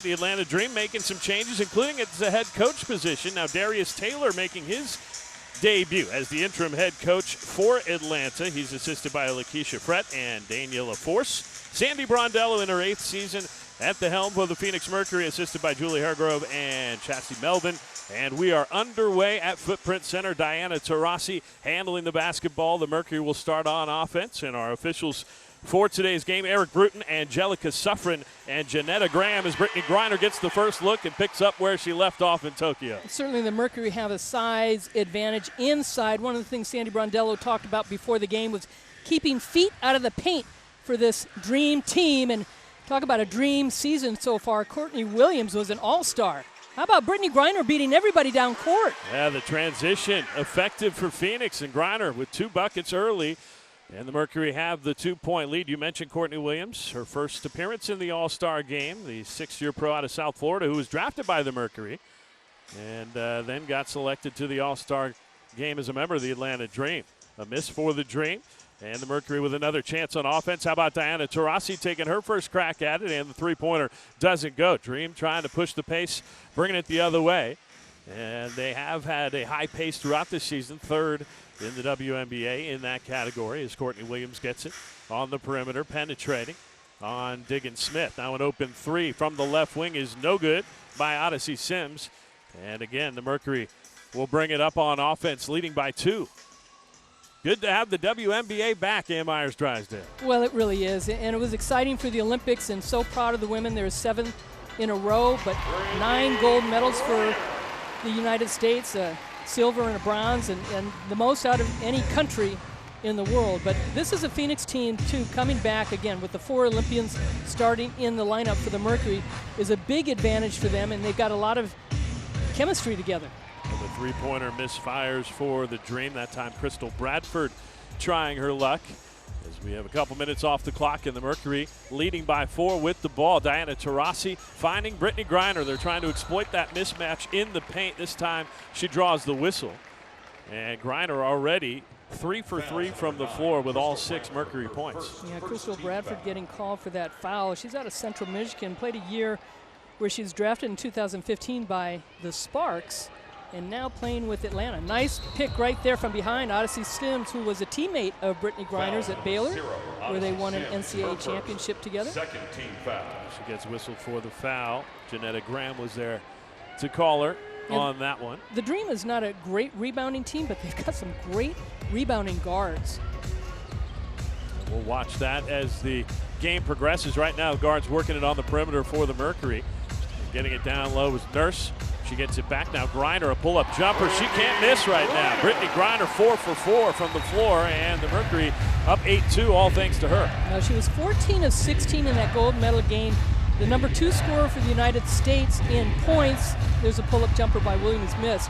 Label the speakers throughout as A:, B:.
A: The Atlanta Dream making some changes, including at the head coach position. Now Darius Taylor making his debut as the interim head coach for Atlanta. He's assisted by Lakeisha Frett and Daniela Force. Sandy Brondello in her 8th season at the helm for the Phoenix Mercury, assisted by Julie Hargrove and Chassie Melvin. And we are underway at Footprint Center. Diana Taurasi handling the basketball. The Mercury will start on offense, and our officials for today's game, Eric Bruton, Angelica Suffren, and Janetta Graham, as Brittany Griner gets the first look and picks up where she left off in Tokyo.
B: Certainly the Mercury have a size advantage inside. One of the things Sandy Brondello talked about before the game was keeping feet out of the paint for this dream team. And talk about a dream season so far. Courtney Williams was an all-star. How about Brittany Griner beating everybody down court?
A: Yeah, the transition effective for Phoenix, and Griner with 2 buckets early. And the Mercury have the 2-point lead. You mentioned Courtney Williams, her first appearance in the All-Star game, the 6-year pro out of South Florida who was drafted by the Mercury and then got selected to the All-Star game as a member of the Atlanta Dream. A miss for the Dream, and the Mercury with another chance on offense. How about Diana Taurasi taking her first crack at it, and the 3-pointer doesn't go. Dream trying to push the pace, bringing it the other way. And they have had a high pace throughout this season, 3rd in the WNBA in that category, as Courtney Williams gets it on the perimeter, penetrating on Diggin Smith. Now an open 3 from the left wing is no good by Odyssey Sims. And again, the Mercury will bring it up on offense, leading by 2. Good to have the WNBA back, Ann Myers-Drysdale.
B: Well, it really is, and it was exciting for the Olympics, and so proud of the women. There's 7 in a row, but 9 gold medals for the United States, silver and a bronze, and the most out of any country in the world. But this is a Phoenix team, too, coming back again with the 4 Olympians starting in the lineup for the Mercury is a big advantage for them, and they've got a lot of chemistry together.
A: And the 3-pointer misfires for the Dream. That time Crystal Bradford trying her luck. As we have a couple minutes off the clock, and the Mercury leading by 4 with the ball. Diana Taurasi finding Brittany Griner. They're trying to exploit that mismatch in the paint. This time she draws the whistle. And Griner already 3 for 3 from the floor with all 6 Mercury points.
B: Yeah, Crystal Bradford getting called for that foul. She's out of Central Michigan, played a year where she was drafted in 2015 by the Sparks, and now playing with Atlanta. Nice pick right there from behind. Odyssey Sims, who was a teammate of Brittany Griner's at Baylor, where they won an NCAA championship together.
C: Second team foul.
A: She gets whistled for the foul. Janetta Graham was there to call her on that one.
B: The Dream is not a great rebounding team, but they've got some great rebounding guards.
A: We'll watch that as the game progresses. Right now, the guards working it on the perimeter for the Mercury. Getting it down low was Nurse. She gets it back now. Griner, a pull-up jumper. She can't miss right now. Brittany Griner, 4 for 4 from the floor, and the Mercury up 8-2, all thanks to her.
B: Now, she was 14 of 16 in that gold medal game. The number 2 scorer for the United States in points. There's a pull-up jumper by Williams missed.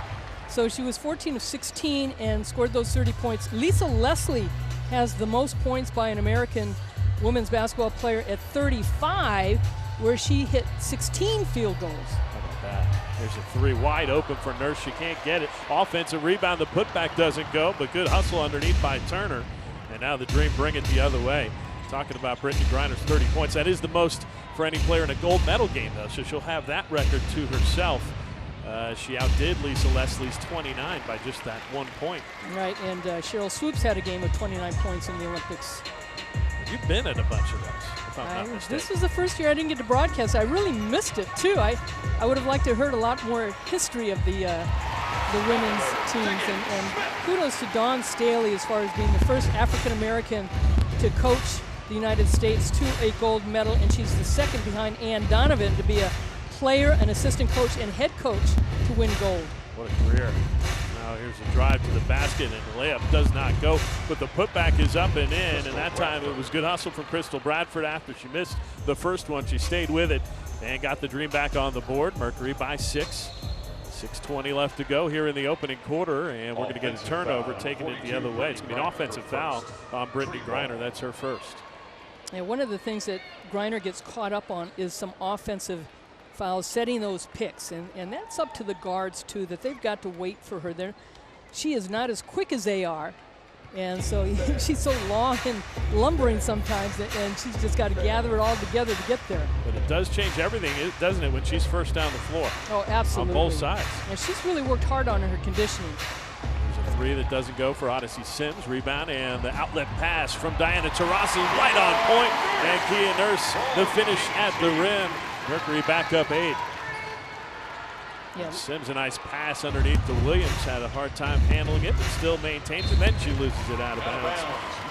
B: So she was 14 of 16 and scored those 30 points. Lisa Leslie has the most points by an American women's basketball player at 35, where she hit 16 field goals.
A: How about that? There's a 3 wide open for Nurse. She can't get it. Offensive rebound. The putback doesn't go, but good hustle underneath by Turner. And now the Dream bring it the other way. Talking about Brittany Griner's 30 points. That is the most for any player in a gold medal game, though, so she'll have that record to herself. She outdid Lisa Leslie's 29 by just that 1 point.
B: Right, and Cheryl Swoops had a game of 29 points in the Olympics.
A: You've been at a bunch of those, if I'm not mistaken.
B: This was the first year I didn't get to broadcast. I really missed it, too. I would have liked to have heard a lot more history of the women's teams. And kudos to Dawn Staley as far as being the first African-American to coach the United States to a gold medal. And she's the second behind Ann Donovan to be a player, an assistant coach, and head coach to win gold.
A: What a career. Now here's a drive to the basket, and the layup does not go, but the putback is up and in, and that time it was good hustle from Crystal Bradford after she missed the first one. She stayed with it and got the Dream back on the board. Mercury by 6. 6:20 left to go here in the opening quarter, and we're going to get a turnover, taking it the other way. It's going to be an offensive foul on Brittany Griner. That's her first.
B: And one of the things that Griner gets caught up on is some offensive fouls, setting those picks, and that's up to the guards too, that they've got to wait for her there. She is not as quick as they are, and so she's so long and lumbering sometimes, and she's just got to gather it all together to get there.
A: But it does change everything, doesn't it, when she's first down the floor?
B: Oh, absolutely.
A: On both sides.
B: And she's really worked hard on her conditioning.
A: There's a three that doesn't go for Odyssey Sims. Rebound and the outlet pass from Diana Taurasi right on point. And Kia Nurse, the finish at the rim. Mercury back up 8.
B: Yeah.
A: Sims, a nice pass underneath to Williams. Had a hard time handling it, but still maintains it. Then she loses it out of bounds.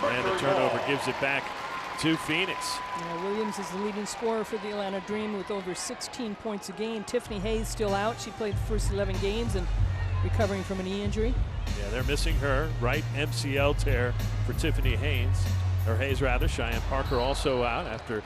A: And the turnover gives it back to Phoenix.
B: Yeah, Williams is the leading scorer for the Atlanta Dream with over 16 points a game. Tiffany Hayes still out. She played the first 11 games and recovering from a knee injury.
A: Yeah, they're missing her. Right MCL tear for Tiffany Hayes. Or Hayes, rather. Cheyenne Parker also out after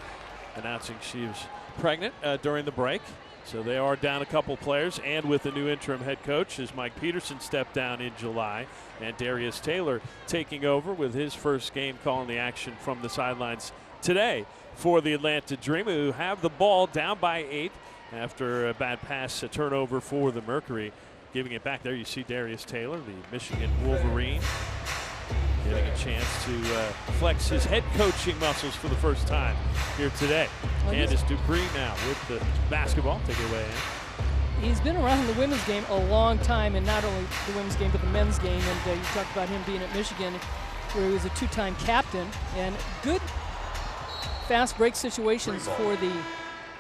A: announcing she was pregnant during the break. So they are down a couple players, and with the new interim head coach as Mike Peterson stepped down in July, and Darius Taylor taking over with his first game calling the action from the sidelines today for the Atlanta Dream, who have the ball down by 8 after a bad pass, a turnover for the Mercury. Giving it back there, you see Darius Taylor, the Michigan Wolverine, getting a chance to flex his head coaching muscles for the first time here today. Candace Dupree now with the basketball. Take it away, Ann.
B: He's been around the women's game a long time, and not only the women's game, but the men's game. And you talked about him being at Michigan, where he was a 2-time captain. And good fast break situations for the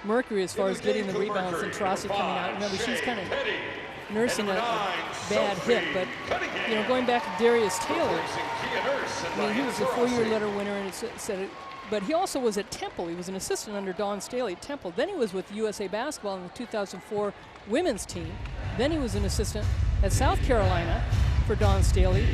B: Mercury as far as getting the rebounds and Taurasi coming out. Remember, she's kind of nursing a bad hit, but you know, going back to Darius Taylor, I mean, he was a 4-year letter winner, and it said it, but he also was at Temple. He was an assistant under Dawn Staley at Temple. Then he was with USA Basketball in the 2004 women's team. Then he was an assistant at South Carolina for Dawn Staley,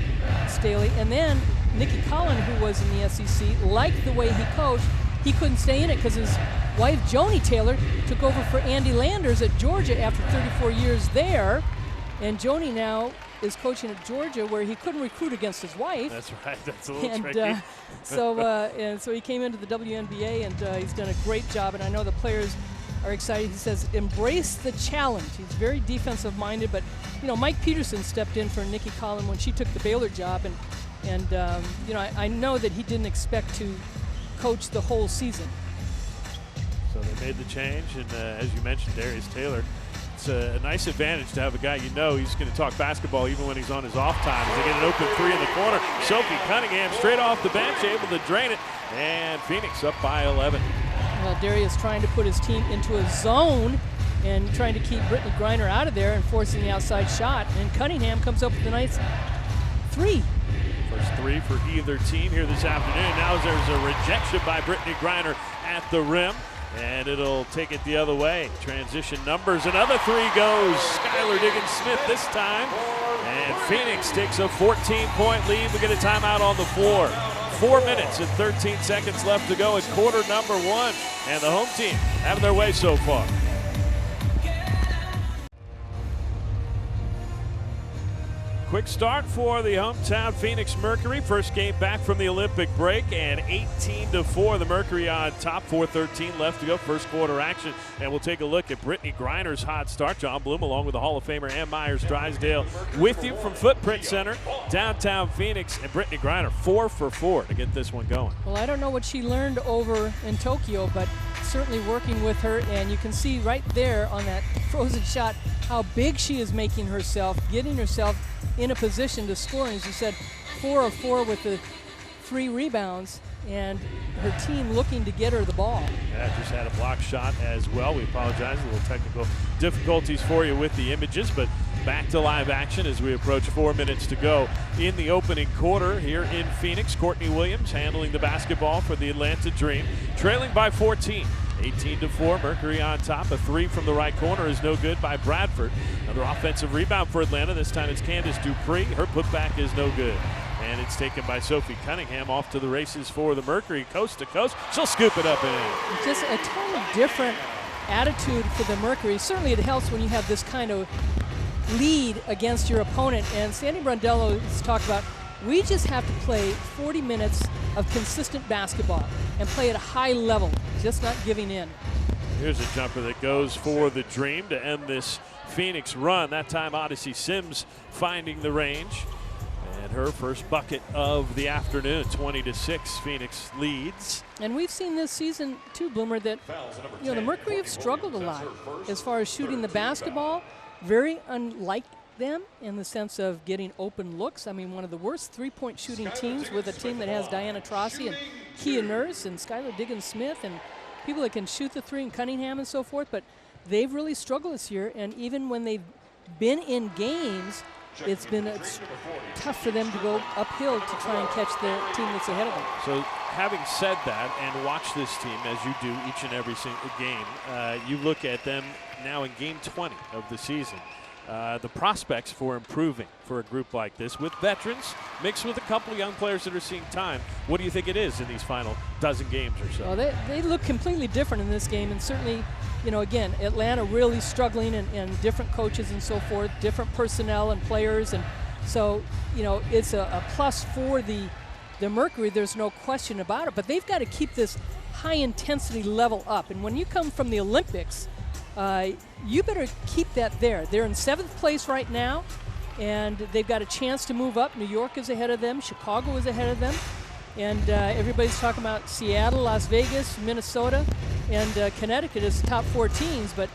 B: and then Nikki Collin, who was in the SEC, liked the way he coached. He couldn't stay in it because his wife, Joni Taylor, took over for Andy Landers at Georgia after 34 years there. And Joni now is coaching at Georgia, where he couldn't recruit against his wife.
A: That's right. That's a little tricky.
B: So he came into the WNBA, and he's done a great job. And I know the players are excited. He says, embrace the challenge. He's very defensive-minded, but you know, Mike Peterson stepped in for Nikki Collin when she took the Baylor job, and you know, I know that he didn't expect to coach the whole season.
A: So they made the change, and as you mentioned, Darius Taylor, it's a nice advantage to have a guy you know he's going to talk basketball even when he's on his off time. As they get an open three in the corner, Sophie Cunningham straight off the bench, able to drain it, and Phoenix up by 11.
B: Well, Darius trying to put his team into a zone and trying to keep Brittany Griner out of there and forcing the outside shot, and Cunningham comes up with a nice 3.
A: First 3 for either team here this afternoon. Now there's a rejection by Brittany Griner at the rim, and it'll take it the other way. Transition numbers, another 3 goes. Skylar Diggins-Smith this time, and Phoenix takes a 14-point lead. We get a timeout on the floor. 4 minutes and 13 seconds left to go in quarter number 1, and the home team having their way so far. Quick start for the hometown Phoenix Mercury. First game back from the Olympic break, and 18-4, the Mercury on top. 4:13 left to go, first quarter action. And we'll take a look at Brittany Griner's hot start. John Bloom along with the Hall of Famer Ann Myers-Drysdale with you from Footprint Center, downtown Phoenix. And Brittany Griner 4 for 4 to get this one going.
B: Well, I don't know what she learned over in Tokyo, but certainly working with her, and you can see right there on that frozen shot how big she is making herself, getting herself in a position to score. And as you said, 4 of 4 with the 3 rebounds, and her team looking to get her the ball.
A: Yeah, just had a block shot as well. We apologize, a little technical difficulties for you with the images, but back to live action as we approach 4 minutes to go in the opening quarter here in Phoenix. Courtney Williams handling the basketball for the Atlanta Dream, trailing by 14. 18-4, Mercury on top. A 3 from the right corner is no good by Bradford. Another offensive rebound for Atlanta. This time it's Candace Dupree. Her putback is no good. And it's taken by Sophie Cunningham. Off to the races for the Mercury, coast to coast. She'll scoop it up and in.
B: Just a totally different attitude for the Mercury. Certainly it helps when you have this kind of lead against your opponent. And Sandy Brondello has talked about, we just have to play 40 minutes of consistent basketball and play at a high level, just not giving in.
A: Here's a jumper that goes for the Dream to end this Phoenix run. That time Odyssey Sims finding the range. And her first bucket of the afternoon, 20-6, Phoenix leads.
B: And we've seen this season too, Bloomer, that the Mercury have struggled a lot as far as shooting the basketball. Very unlike them in the sense of getting open looks. I mean, one of the worst three-point shooting teams with a team that has Diana Taurasi and Kia Nurse and Skylar Diggins-Smith and people that can shoot the three, and Cunningham and so forth. But they've really struggled this year, and even when they've been in games, it's been tough for them to go uphill to try and catch the team that's ahead of them.
A: So having said that, and watch this team as you do each and every single game, you look at them now in game 20 of the season. The prospects for improving for a group like this with veterans mixed with a couple of young players that are seeing time. What do you think it is in these final dozen games or so?
B: Well, they look completely different in this game, and certainly, again, Atlanta really struggling and different coaches and so forth, different personnel and players, and so it's a plus for the Mercury. There's no question about it, but they've got to keep this high intensity level up. And when you come from the Olympics, you better keep that there. They're in 7th place right now, and they've got a chance to move up. New York is ahead of them. Chicago is ahead of them. And everybody's talking about Seattle, Las Vegas, Minnesota, and Connecticut as the top 4 teams. But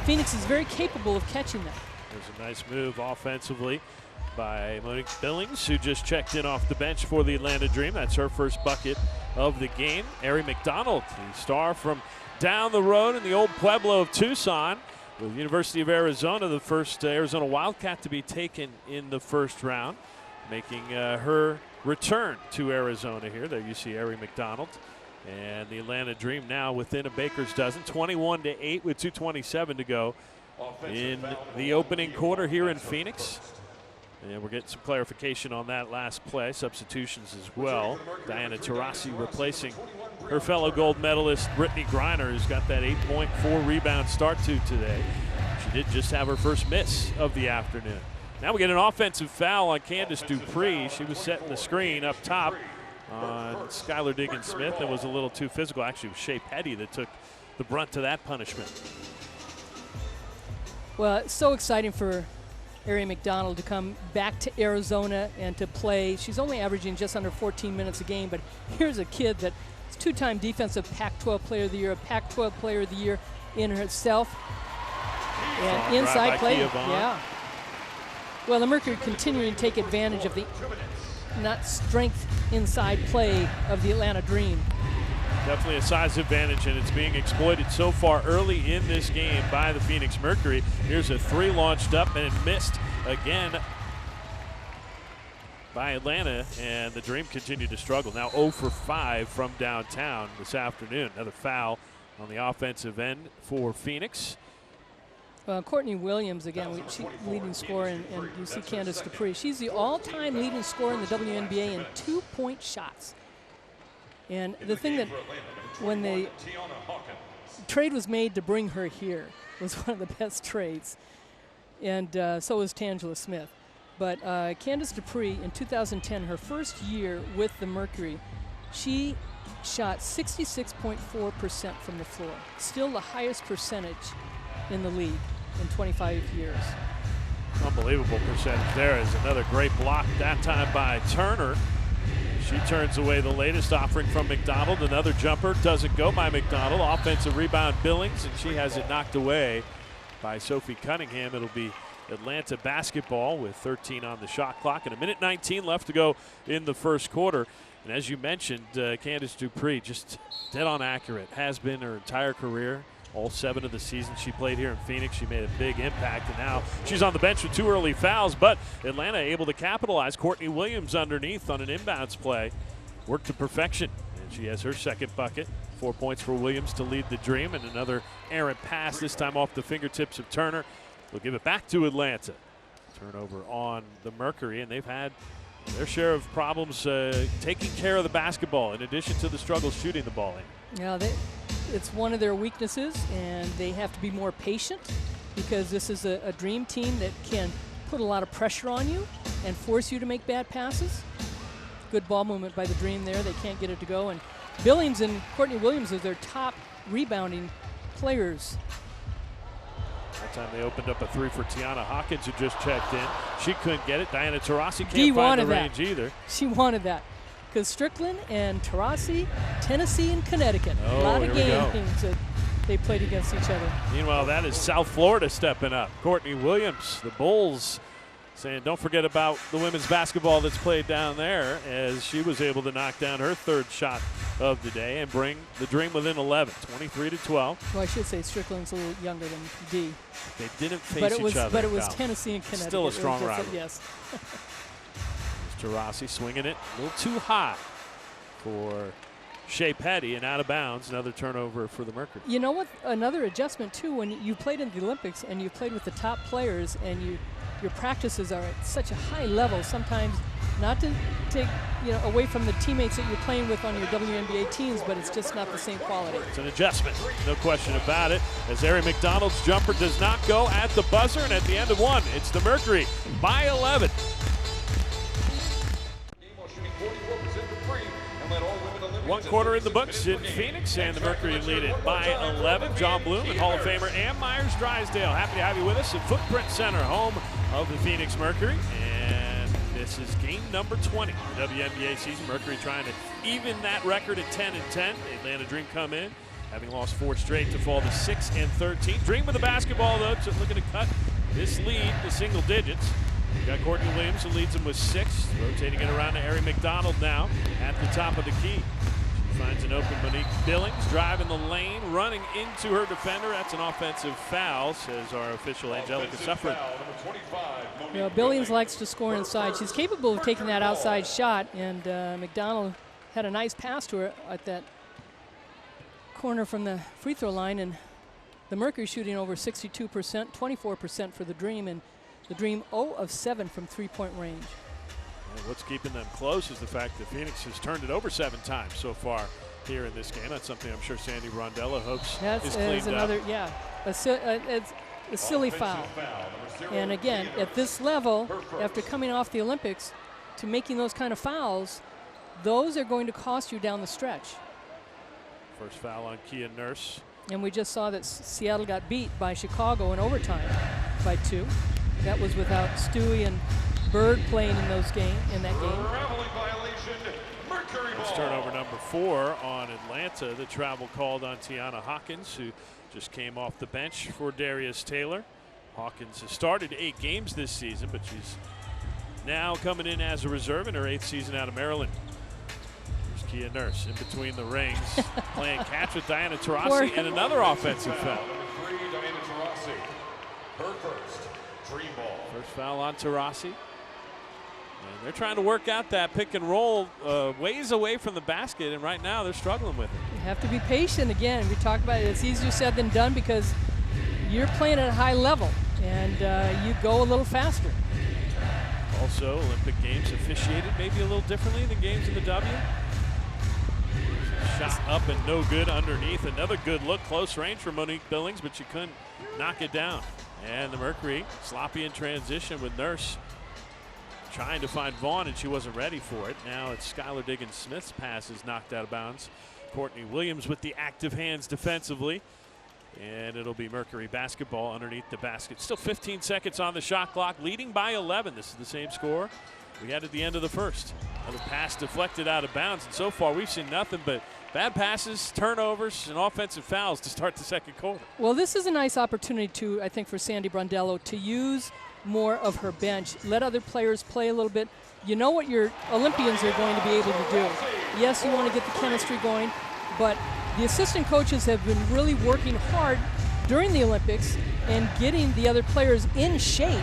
B: Phoenix is very capable of catching them.
A: There's a nice move offensively by Monique Billings, who just checked in off the bench for the Atlanta Dream. That's her first bucket of the game. Ari McDonald, the star from down the road in the old Pueblo of Tucson, with the University of Arizona, the first Arizona Wildcat to be taken in the first round, making her return to Arizona here. There you see Ari McDonald. And the Atlanta Dream now within a baker's dozen, 21-8 with 2:27 to go in the opening quarter here in Phoenix. And we're getting some clarification on that last play. Substitutions as well. Diana Taurasi replacing her fellow gold medalist Brittany Griner, who's got that 8-point, 4-rebound start to today. She did just have her first miss of the afternoon. Now we get an offensive foul on Candace Dupree. She was setting the screen up top on Skylar Diggins-Smith and was a little too physical. Actually, it was Shea Petty that took the brunt of that punishment.
B: Well, it's so exciting for Ari McDonald to come back to Arizona and to play. She's only averaging just under 14 minutes a game, but here's a kid that's 2-time defensive Pac-12 Player of the Year, a Pac-12 Player of the Year in herself. And inside play, yeah. Well, the Mercury continuing to take advantage of the strength inside play of the Atlanta Dream.
A: Definitely a size advantage, and it's being exploited so far early in this game by the Phoenix Mercury. Here's a 3 launched up and missed again by Atlanta, and the Dream continue to struggle. Now 0 for 5 from downtown this afternoon. Another foul on the offensive end for Phoenix.
B: Courtney Williams, again, leading scorer, and you see Candace Dupree. She's the all-time leading scorer in the WNBA in 2-point shots. And the thing that when the trade was made to bring her here was one of the best trades. And so was Tangela Smith. But Candace Dupree in 2010, her first year with the Mercury, she shot 66.4% from the floor. Still the highest percentage in the league in 25 years.
A: Unbelievable percentage there. Is another great block, that time by Turner. She turns away the latest offering from McDonald. Another jumper doesn't go by McDonald. Offensive rebound Billings, and she has it knocked away by Sophie Cunningham. It'll be Atlanta basketball with 13 on the shot clock and 1:19 left to go in the first quarter. And as you mentioned, Candace Dupree just dead on accurate. Has been her entire career. All 7 of the seasons she played here in Phoenix, she made a big impact, and now she's on the bench with 2 early fouls, but Atlanta able to capitalize. Courtney Williams underneath on an inbounds play. Worked to perfection, and she has her second bucket. 4 points for Williams to lead the Dream, and another errant pass, this time off the fingertips of Turner. We'll give it back to Atlanta. Turnover on the Mercury, and they've had their share of problems taking care of the basketball in addition to the struggles shooting the ball in.
B: Yeah, it's one of their weaknesses, and they have to be more patient because this is a Dream team that can put a lot of pressure on you and force you to make bad passes. Good ball movement by the Dream there. They can't get it to go. And Billings and Courtney Williams are their top rebounding players.
A: That time they opened up a 3 for Tiana Hawkins, who just checked in. She couldn't get it. Diana Taurasi can't find the range either.
B: She wanted that. Because Strickland and Taurasi, Tennessee and Connecticut. A lot of games that they played against each other.
A: Meanwhile, that is South Florida stepping up. Courtney Williams, the Bulls, saying don't forget about the women's basketball that's played down there, as she was able to knock down her third shot of the day and bring the Dream within 11, 23-12.
B: Well, I should say Strickland's a little younger than Dee.
A: They didn't face each other.
B: But it was Tennessee and Connecticut.
A: Still a strong rivalry.
B: Yes.
A: Taurasi swinging it a little too high for Shea Petty, and out of bounds. Another turnover for the Mercury.
B: You know what? Another adjustment too. When you played in the Olympics and you played with the top players, and your practices are at such a high level. Sometimes, not to take away from the teammates that you're playing with on your WNBA teams, but it's just not the same quality.
A: It's an adjustment, no question about it. As Ari McDonald's jumper does not go at the buzzer, and at the end of one, it's the Mercury by 11. One quarter in the books in Phoenix, and the Mercury lead it by 11. John Bloom and Hall of Famer Ann Myers-Drysdale. Happy to have you with us at Footprint Center, home of the Phoenix Mercury. And this is game number 20 of the WNBA season. Mercury trying to even that record at 10-10. The Atlanta Dream come in, having lost 4 straight to fall to 6-13. Dream with the basketball, though, just looking to cut this lead to single digits. You got Courtney Williams, who leads them with 6. Rotating it around to Ari McDonald now at the top of the key. She finds an open Monique Billings, driving the lane, running into her defender. That's an offensive foul, says our official Angelica Suffren.
B: Billings likes to score inside. She's capable of taking that outside shot, and McDonald had a nice pass to her at that corner from the free throw line, and the Mercury shooting over 62%, 24% for the Dream, and the Dream 0 of 7 from three-point range.
A: And what's keeping them close is the fact that Phoenix has turned it over 7 times so far here in this game. That's something I'm sure Sandy Rondella hopes is cleaned
B: another,
A: up.
B: Yeah, it's a silly foul. And again, at this level, after coming off the Olympics, to making those kind of fouls, those are going to cost you down the stretch.
A: First foul on Kia Nurse.
B: And we just saw that Seattle got beat by Chicago in overtime by 2. That was without Stewie and Bird playing in that game.
A: It's turnover number 4 on Atlanta. The travel called on Tiana Hawkins, who just came off the bench for Darius Taylor. Hawkins has started 8 games this season, but she's now coming in as a reserve in her 8th season out of Maryland. There's Kia Nurse in between the rings, playing catch with Diana Taurasi, and another offensive foul.
C: Her first. Dream ball.
A: First foul on Taurasi. And they're trying to work out that pick and roll ways away from the basket, and right now they're struggling with it.
B: You have to be patient again. We talked about it. It's easier said than done because you're playing at a high level, and you go a little faster.
A: Also, Olympic Games officiated maybe a little differently than games in the W. Shot up and no good underneath. Another good look, close range for Monique Billings, but she couldn't knock it down. And the Mercury sloppy in transition with Nurse trying to find Vaughn, and she wasn't ready for it. Now it's Skylar Diggins-Smith's pass is knocked out of bounds. Courtney Williams with the active hands defensively. And it'll be Mercury basketball underneath the basket. Still 15 seconds on the shot clock, leading by 11. This is the same score we had at the end of the first. Another pass deflected out of bounds, and so far we've seen nothing but bad passes, turnovers, and offensive fouls to start the second quarter.
B: Well, this is a nice opportunity to, I think, for Sandy Brondello to use more of her bench. Let other players play a little bit. You know what your Olympians are going to be able to do. Yes, you want to get the chemistry going, but the assistant coaches have been really working hard during the Olympics and getting the other players in shape.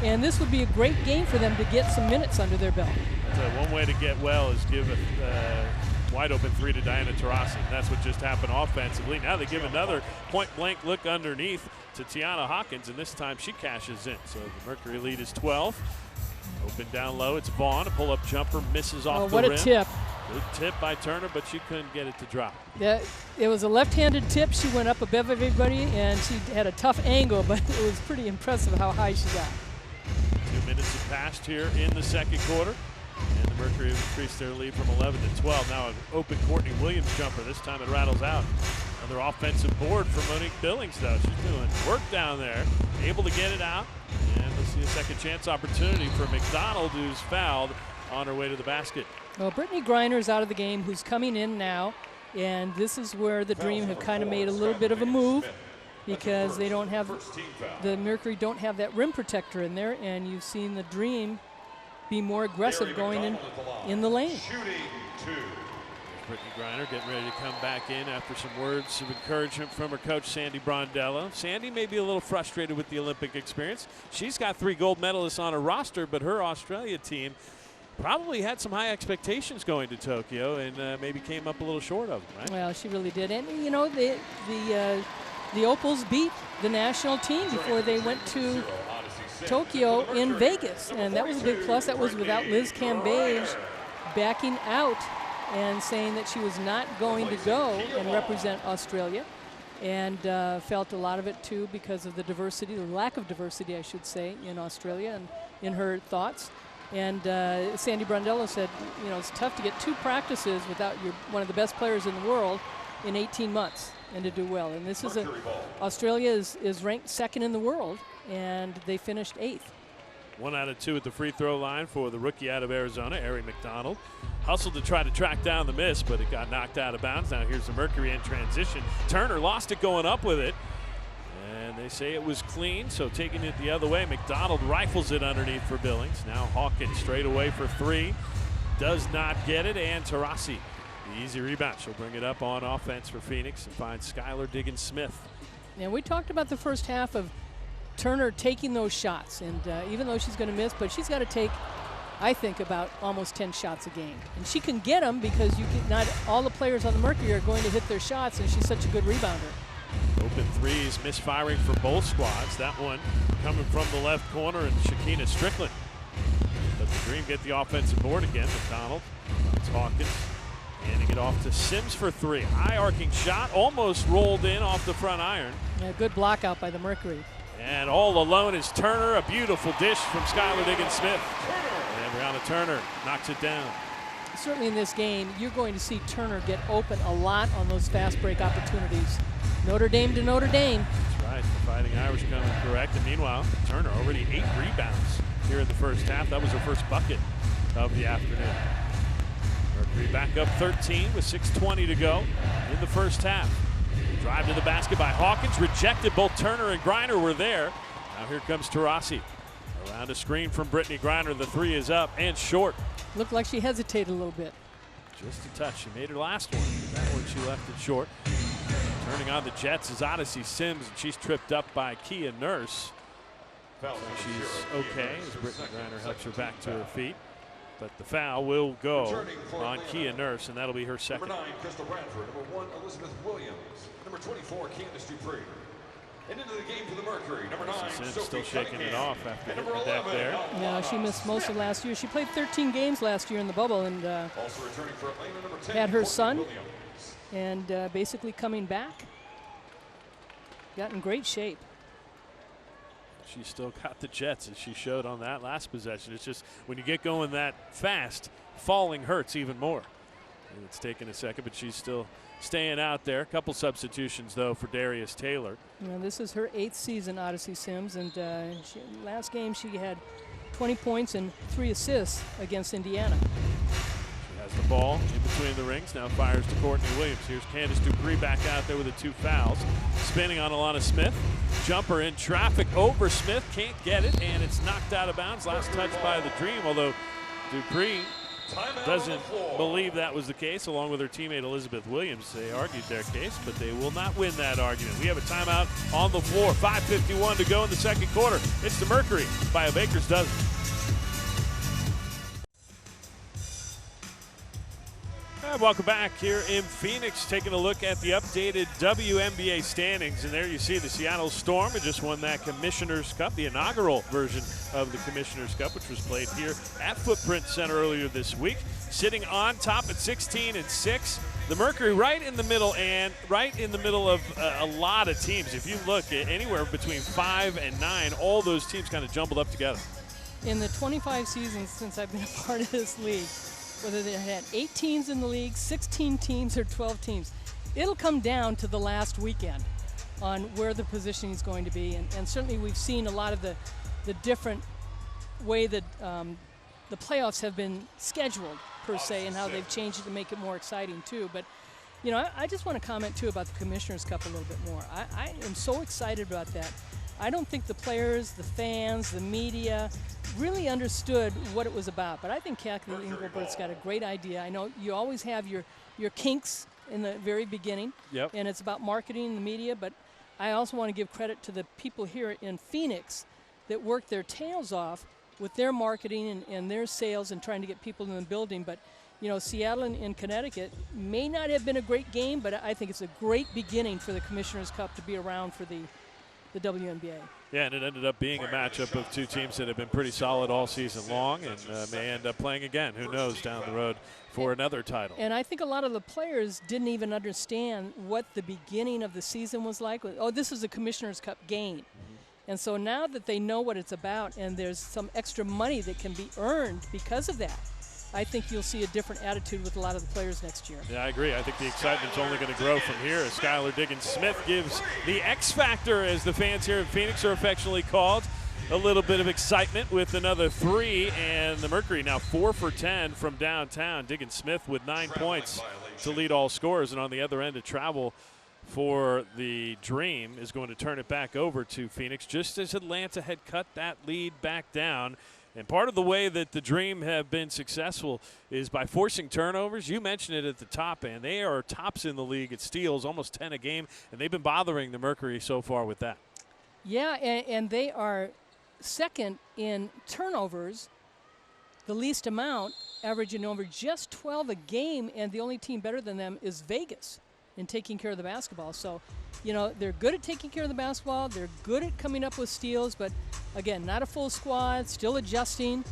B: And this would be a great game for them to get some minutes under their belt.
A: So one way to get well is give a wide open 3 to Diana Taurasi. That's what just happened offensively. Now they give another point-blank look underneath to Tiana Hawkins, and this time she cashes in. So the Mercury lead is 12. Open down low, it's Vaughn. A pull-up jumper misses off the rim.
B: What a tip.
A: Good tip by Turner, but she couldn't get it to drop.
B: Yeah, it was a left-handed tip. She went up above everybody, and she had a tough angle, but it was pretty impressive how high she got.
A: 2 minutes have passed here in the second quarter, and the Mercury have increased their lead from 11 to 12. Now an open Courtney Williams jumper. This time it rattles out. Another offensive board for Monique Billings, though. She's doing work down there, able to get it out. And we'll see a second chance opportunity for McDonald, who's fouled on her way to the basket.
B: Well, Brittany Griner's out of the game, who's coming in now. And this is where the Dream have kind of made a little bit of a move, because they don't have, the Mercury don't have that rim protector in there, and you've seen the Dream be more aggressive going in the lane.
A: Brittany Griner getting ready to come back in after some words of encouragement from her coach, Sandy Brondello. Sandy may be a little frustrated with the Olympic experience. She's got 3 gold medalists on her roster, but her Australia team probably had some high expectations going to Tokyo, and maybe came up a little short of them, right?
B: Well, she really did. And, you know, the Opals beat the national team before they went to Tokyo in Vegas, and that was a big plus. That was without Liz Cambage backing out and saying that she was not going to go and represent Australia, and felt a lot of it too because of the diversity, the lack of diversity, I should say, in Australia and in her thoughts. And Sandy Brondello said, you know, it's tough to get 2 practices without one of the best players in the world in 18 months and to do well. And this is Australia is ranked 2nd in the world, and they finished 8th.
A: 1 out of 2 at the free throw line for the rookie out of Arizona, Ari McDonald. Hustled to try to track down the miss, but it got knocked out of bounds. Now here's the Mercury in transition. Turner lost it going up with it, and they say it was clean, so taking it the other way, McDonald rifles it underneath for Billings. Now Hawkins straight away for 3. Does not get it, and Tarasi, the easy rebound. She'll bring it up on offense for Phoenix and find Skylar Diggins-Smith.
B: Now, we talked about the first half of Turner taking those shots, and even though she's going to miss, but she's got to take, I think, about almost 10 shots a game. And she can get them because not all the players on the Mercury are going to hit their shots, and she's such a good rebounder.
A: Open threes, misfiring for both squads. That one coming from the left corner, and Shakina Strickland. But the Dream get the offensive board again. McDonald, it's Hawkins, handing it off to Sims for 3. High arcing shot, almost rolled in off the front iron.
B: Yeah, good block out by the Mercury.
A: And all alone is Turner. A beautiful dish from Skylar Diggins-Smith. And Brianna Turner knocks it down.
B: Certainly in this game, you're going to see Turner get open a lot on those fast break opportunities. Notre Dame to Notre Dame.
A: That's right. The Fighting Irish coming correct. And meanwhile, Turner already 8 rebounds here in the first half. That was her first bucket of the afternoon. Mercury back up 13 with 6:20 to go in the first half. Drive to the basket by Hawkins, rejected. Both Turner and Griner were there. Now here comes Tarasi. Around a screen from Brittany Griner. The 3 is up and short.
B: Looked like she hesitated a little bit.
A: Just a touch. She made her last one. That one she left it short. Turning on the Jets is Odyssey Sims, and she's tripped up by Kia Nurse. She's okay as Brittany Griner helps her back to her feet. But the foul will go on Kia Nurse, and that'll be her second.
C: Number 9, Crystal Bradford. Number 1, Elizabeth Williams. Number 24, Candace Dupree. And into the game for the Mercury, number 9,
A: Sims still shaking it off after hitting the deck there.
B: Yeah, she missed most of last year. She played 13 games last year in the bubble, and
C: also returning for Atlanta, number 10,
B: had her son,
C: Williams.
B: and basically coming back. Got in great shape.
A: She's still got the Jets, as she showed on that last possession. It's just when you get going that fast, falling hurts even more. And it's taken a second, but she's still staying out there. A couple substitutions, though, for Darius Taylor.
B: Well, this is her 8th season, Odyssey Sims, and last game she had 20 points and 3 assists against Indiana.
A: She has the ball in between the rings, now fires to Courtney Williams. Here's Candace Dupree back out there with the 2 fouls. Spinning on Alana Smith. Jumper in traffic over Smith, can't get it, and it's knocked out of bounds. Last touch by the Dream, although Dupree doesn't believe that was the case, along with her teammate Elizabeth Williams. They argued their case, but they will not win that argument. We have a timeout on the floor. 5:51 to go in the second quarter. It's the Mercury by a baker's dozen. And welcome back here in Phoenix, taking a look at the updated WNBA standings. And there you see the Seattle Storm had just won that Commissioner's Cup, the inaugural version of the Commissioner's Cup, which was played here at Footprint Center earlier this week. Sitting on top at 16-6. The Mercury right in the middle, and right in the middle of a lot of teams. If you look at anywhere between 5 and 9, all those teams kind of jumbled up together.
B: In the 25 seasons since I've been a part of this league, whether they had 8 teams in the league, 16 teams, or 12 teams, it'll come down to the last weekend on where the positioning is going to be. And certainly we've seen a lot of the different way that the playoffs have been scheduled, per se, and how they've changed it to make it more exciting, too. But, you know, I just want to comment, too, about the Commissioner's Cup a little bit more. I am so excited about that. I don't think the players, the fans, the media really understood what it was about. But I think Kathy Engelbert's got a great idea. I know you always have your kinks in the very beginning, and it's about marketing and the media, but I also want to give credit to the people here in Phoenix that worked their tails off with their marketing and their sales and trying to get people in the building. But, you know, Seattle and Connecticut may not have been a great game, but I think it's a great beginning for the Commissioner's Cup to be around for the WNBA.
A: Yeah, and it ended up being a matchup of two teams that have been pretty solid all season long and may end up playing again. Who knows down the road for another title.
B: And I think a lot of the players didn't even understand what the beginning of the season was like. Oh, this is a Commissioner's Cup game. And so now that they know what it's about and there's some extra money that can be earned because of that, I think you'll see a different attitude with a lot of the players next year.
A: Yeah, I agree. I think the excitement's only going to grow from here as Skylar Diggins-Smith gives the X Factor, as the fans here in Phoenix are affectionately called, a little bit of excitement with another three, and the Mercury now 4 for 10 from downtown. Diggins-Smith with 9 points to lead all scorers, and on the other end of travel for the Dream is going to turn it back over to Phoenix just as Atlanta had cut that lead back down. And part of the way that the Dream have been successful is by forcing turnovers. You mentioned it at the top end. They are tops in the league at steals, almost 10 a game, and they've been bothering the Mercury so far with that.
B: Yeah, and they are second in turnovers, the least amount, averaging over just 12 a game, and the only team better than them is Vegas in taking care of the basketball. So, you know, they're good at taking care of the basketball. They're good at coming up with steals, but, again, not a full squad, still adjusting.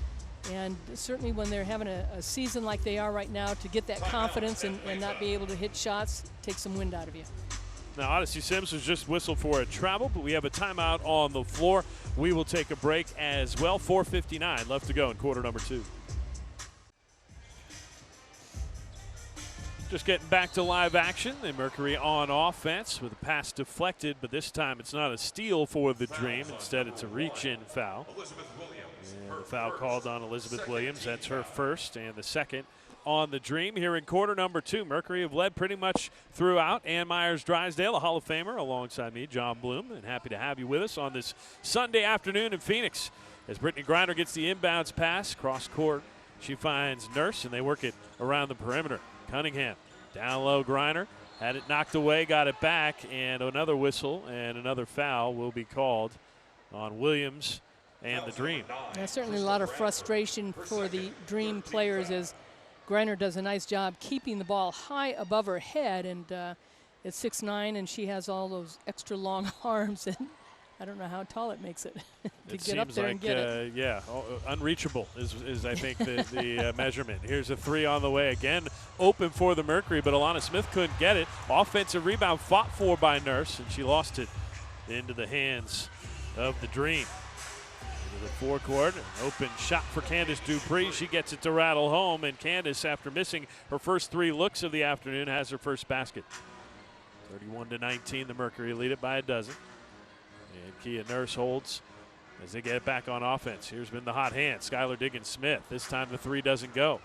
B: And certainly when they're having a season like they are right now, to get that confidence and not be able to hit shots, take some wind out of you.
A: Now, Odyssey Sims was just whistled for a travel, but we have a timeout on the floor. We will take a break as well. 4:59 left to go in quarter number 2. Just getting back to live action. The Mercury on offense with a pass deflected, but this time it's not a steal for the Dream. Instead, it's a reach-in foul. And the foul called on Elizabeth Williams. That's her first and the second on the Dream here in quarter number 2. Mercury have led pretty much throughout. Ann Myers-Drysdale, a Hall of Famer, alongside me, John Bloom, and happy to have you with us on this Sunday afternoon in Phoenix. As Brittany Griner gets the inbounds pass cross court, she finds Nurse, and they work it around the perimeter. Cunningham, down low, Griner, had it knocked away, got it back, and another whistle and another foul will be called on Williams and the Dream.
B: There's certainly a lot of frustration for the Dream players as Griner does a nice job keeping the ball high above her head, and it's 6'9", and she has all those extra long arms, and I don't know how tall it makes it to get up there and get it.
A: Yeah, unreachable is I think the measurement. Here's a three on the way again, open for the Mercury, but Alana Smith couldn't get it. Offensive rebound fought for by Nurse, and she lost it into the hands of the Dream. Into the forecourt, an open shot for Candace Dupree. She gets it to rattle home, and Candace, after missing her first 3 looks of the afternoon, has her first basket. 31-19, the Mercury lead it by a dozen. And Kia Nurse holds as they get it back on offense. Here's been the hot hand, Skylar Diggins-Smith. This time the 3 doesn't go.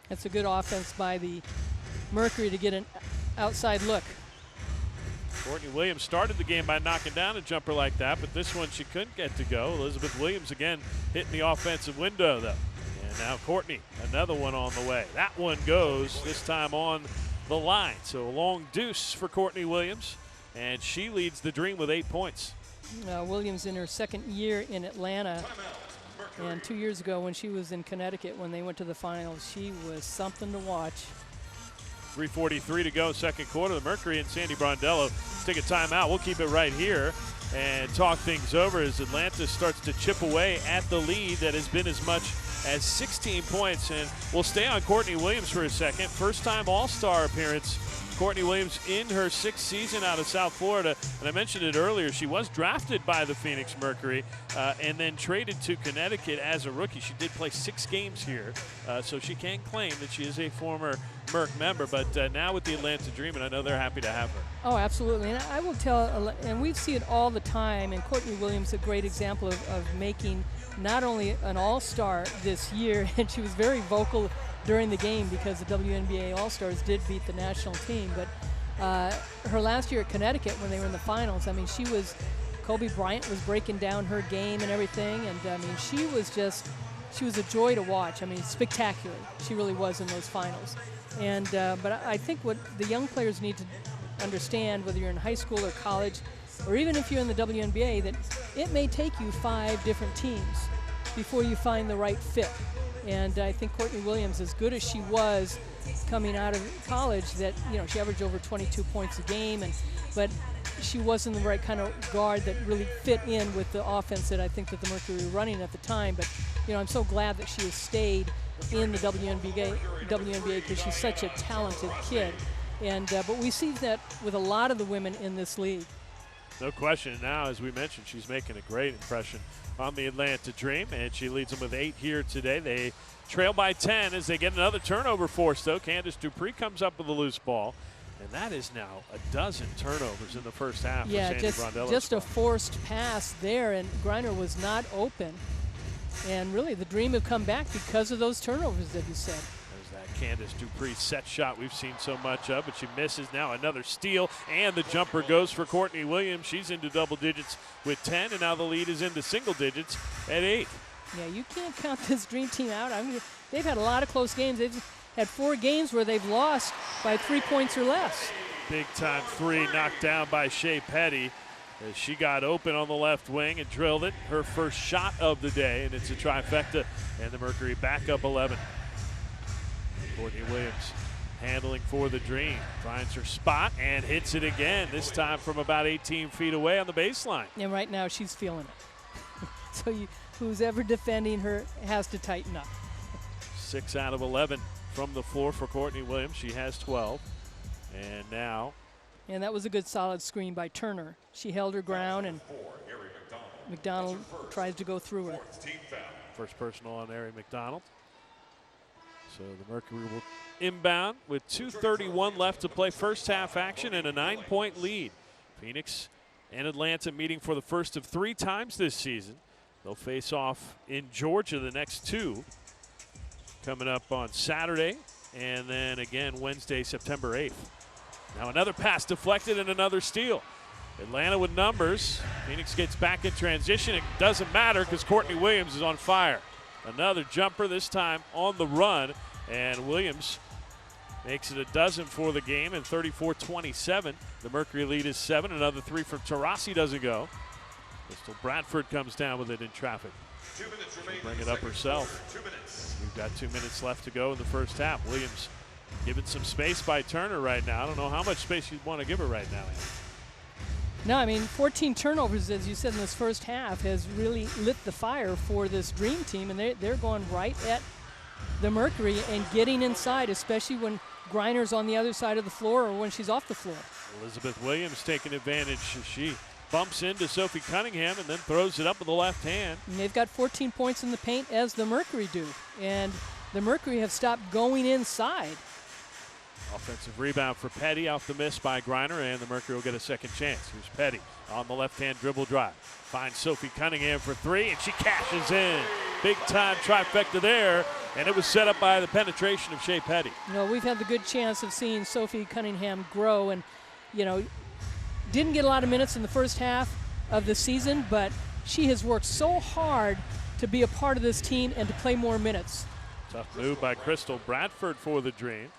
B: That's a good offense by the Mercury to get an outside look.
A: Courtney Williams started the game by knocking down a jumper like that, but this one she couldn't get to go. Elizabeth Williams again hitting the offensive window, though. And now Courtney, another one on the way. That one goes, this time on the line. So a long deuce for Courtney Williams, and she leads the Dream with 8 points.
B: Williams in her second year in Atlanta, and 2 years ago when she was in Connecticut when they went to the finals, she was something to watch.
A: 3:43 to go, second quarter. The Mercury and Sandy Brondello take a timeout. We'll keep it right here and talk things over as Atlanta starts to chip away at the lead that has been as much as 16 points. And we'll stay on Courtney Williams for a second. First-time All-Star appearance. Courtney Williams in her 6th season out of South Florida. And I mentioned it earlier, she was drafted by the Phoenix Mercury and then traded to Connecticut as a rookie. She did play 6 games here, so she can claim that she is a former Merc member, but now with the Atlanta Dream, and I know they're happy to have her.
B: Oh, absolutely. And I will tell, and we see it all the time, and Courtney Williams a great example of making not only an all-star this year, and she was very vocal during the game because the WNBA All-Stars did beat the national team, but her last year at Connecticut when they were in the finals, I mean, Kobe Bryant was breaking down her game and everything, and I mean, she was a joy to watch. I mean, spectacular. She really was in those finals. And but I think what the young players need to understand, whether you're in high school or college, or even if you're in the WNBA, that it may take you 5 different teams before you find the right fit. And I think Courtney Williams, as good as she was coming out of college, that she averaged over 22 points a game, but she wasn't the right kind of guard that really fit in with the offense that I think that the Mercury were running at the time. But I'm so glad that she has stayed in the WNBA because she's such a talented kid. And but we see that with a lot of the women in this league.
A: No question. Now, as we mentioned, she's making a great impression on the Atlanta Dream, and she leads them with 8 here today. They trail by 10 as they get another turnover forced, though. Candace Dupree comes up with a loose ball, and that is now a dozen turnovers in the first half.
B: Yeah,
A: for
B: just a forced pass there, and Griner was not open. And really, the Dream have come back because of those turnovers that you said.
A: There's that Candace Dupree set shot we've seen so much of, but she misses. Now another steal, and the jumper goes for Courtney Williams. She's into double digits with 10, and now the lead is into single digits at 8.
B: Yeah, you can't count this Dream team out. I mean, they've had a lot of close games. They've had 4 games where they've lost by 3 points or less.
A: Big time 3 knocked down by Shea Petty as she got open on the left wing and drilled it. Her first shot of the day, and it's a trifecta, and the Mercury back up 11. Courtney Williams handling for the Dream, finds her spot and hits it again, this time from about 18 feet away on the baseline.
B: And right now she's feeling it. So who's ever defending her has to tighten up.
A: 6 out of 11 from the floor for Courtney Williams. She has 12. And now.
B: And that was a good solid screen by Turner. She held her ground, and McDonald tries to go through her.
A: First personal on Ari McDonald. So the Mercury will inbound with 2:31 left to play, first half action, and a 9-point lead. Phoenix and Atlanta meeting for the first of 3 times this season. They'll face off in Georgia the next 2, coming up on Saturday, and then again Wednesday, September 8th. Now another pass deflected and another steal. Atlanta with numbers. Phoenix gets back in transition. It doesn't matter because Courtney Williams is on fire. Another jumper, this time on the run, and Williams makes it a dozen for the game, and 34-27. The Mercury lead is 7. Another 3 from Taurasi doesn't go. Crystal Bradford comes down with it in traffic. She'll bring it up herself. We've got 2 minutes left to go in the first half. Williams given some space by Turner right now. I don't know how much space you'd want to give her right now, Andy.
B: No, I mean, 14 turnovers, as you said, in this first half has really lit the fire for this Dream team, and they're going right at the Mercury and getting inside, especially when Griner's on the other side of the floor or when she's off the floor.
A: Elizabeth Williams taking advantage. She bumps into Sophie Cunningham and then throws it up with the left hand.
B: And they've got 14 points in the paint, as the Mercury do, and the Mercury have stopped going inside.
A: Offensive rebound for Petty off the miss by Griner, and the Mercury will get a second chance. Here's Petty on the left-hand dribble drive. Finds Sophie Cunningham for 3, and she cashes in. Big-time trifecta there, and it was set up by the penetration of Shea Petty.
B: We've had the good chance of seeing Sophie Cunningham grow, and, didn't get a lot of minutes in the first half of the season, but she has worked so hard to be a part of this team and to play more minutes.
A: Tough move by Crystal Bradford for the Dream.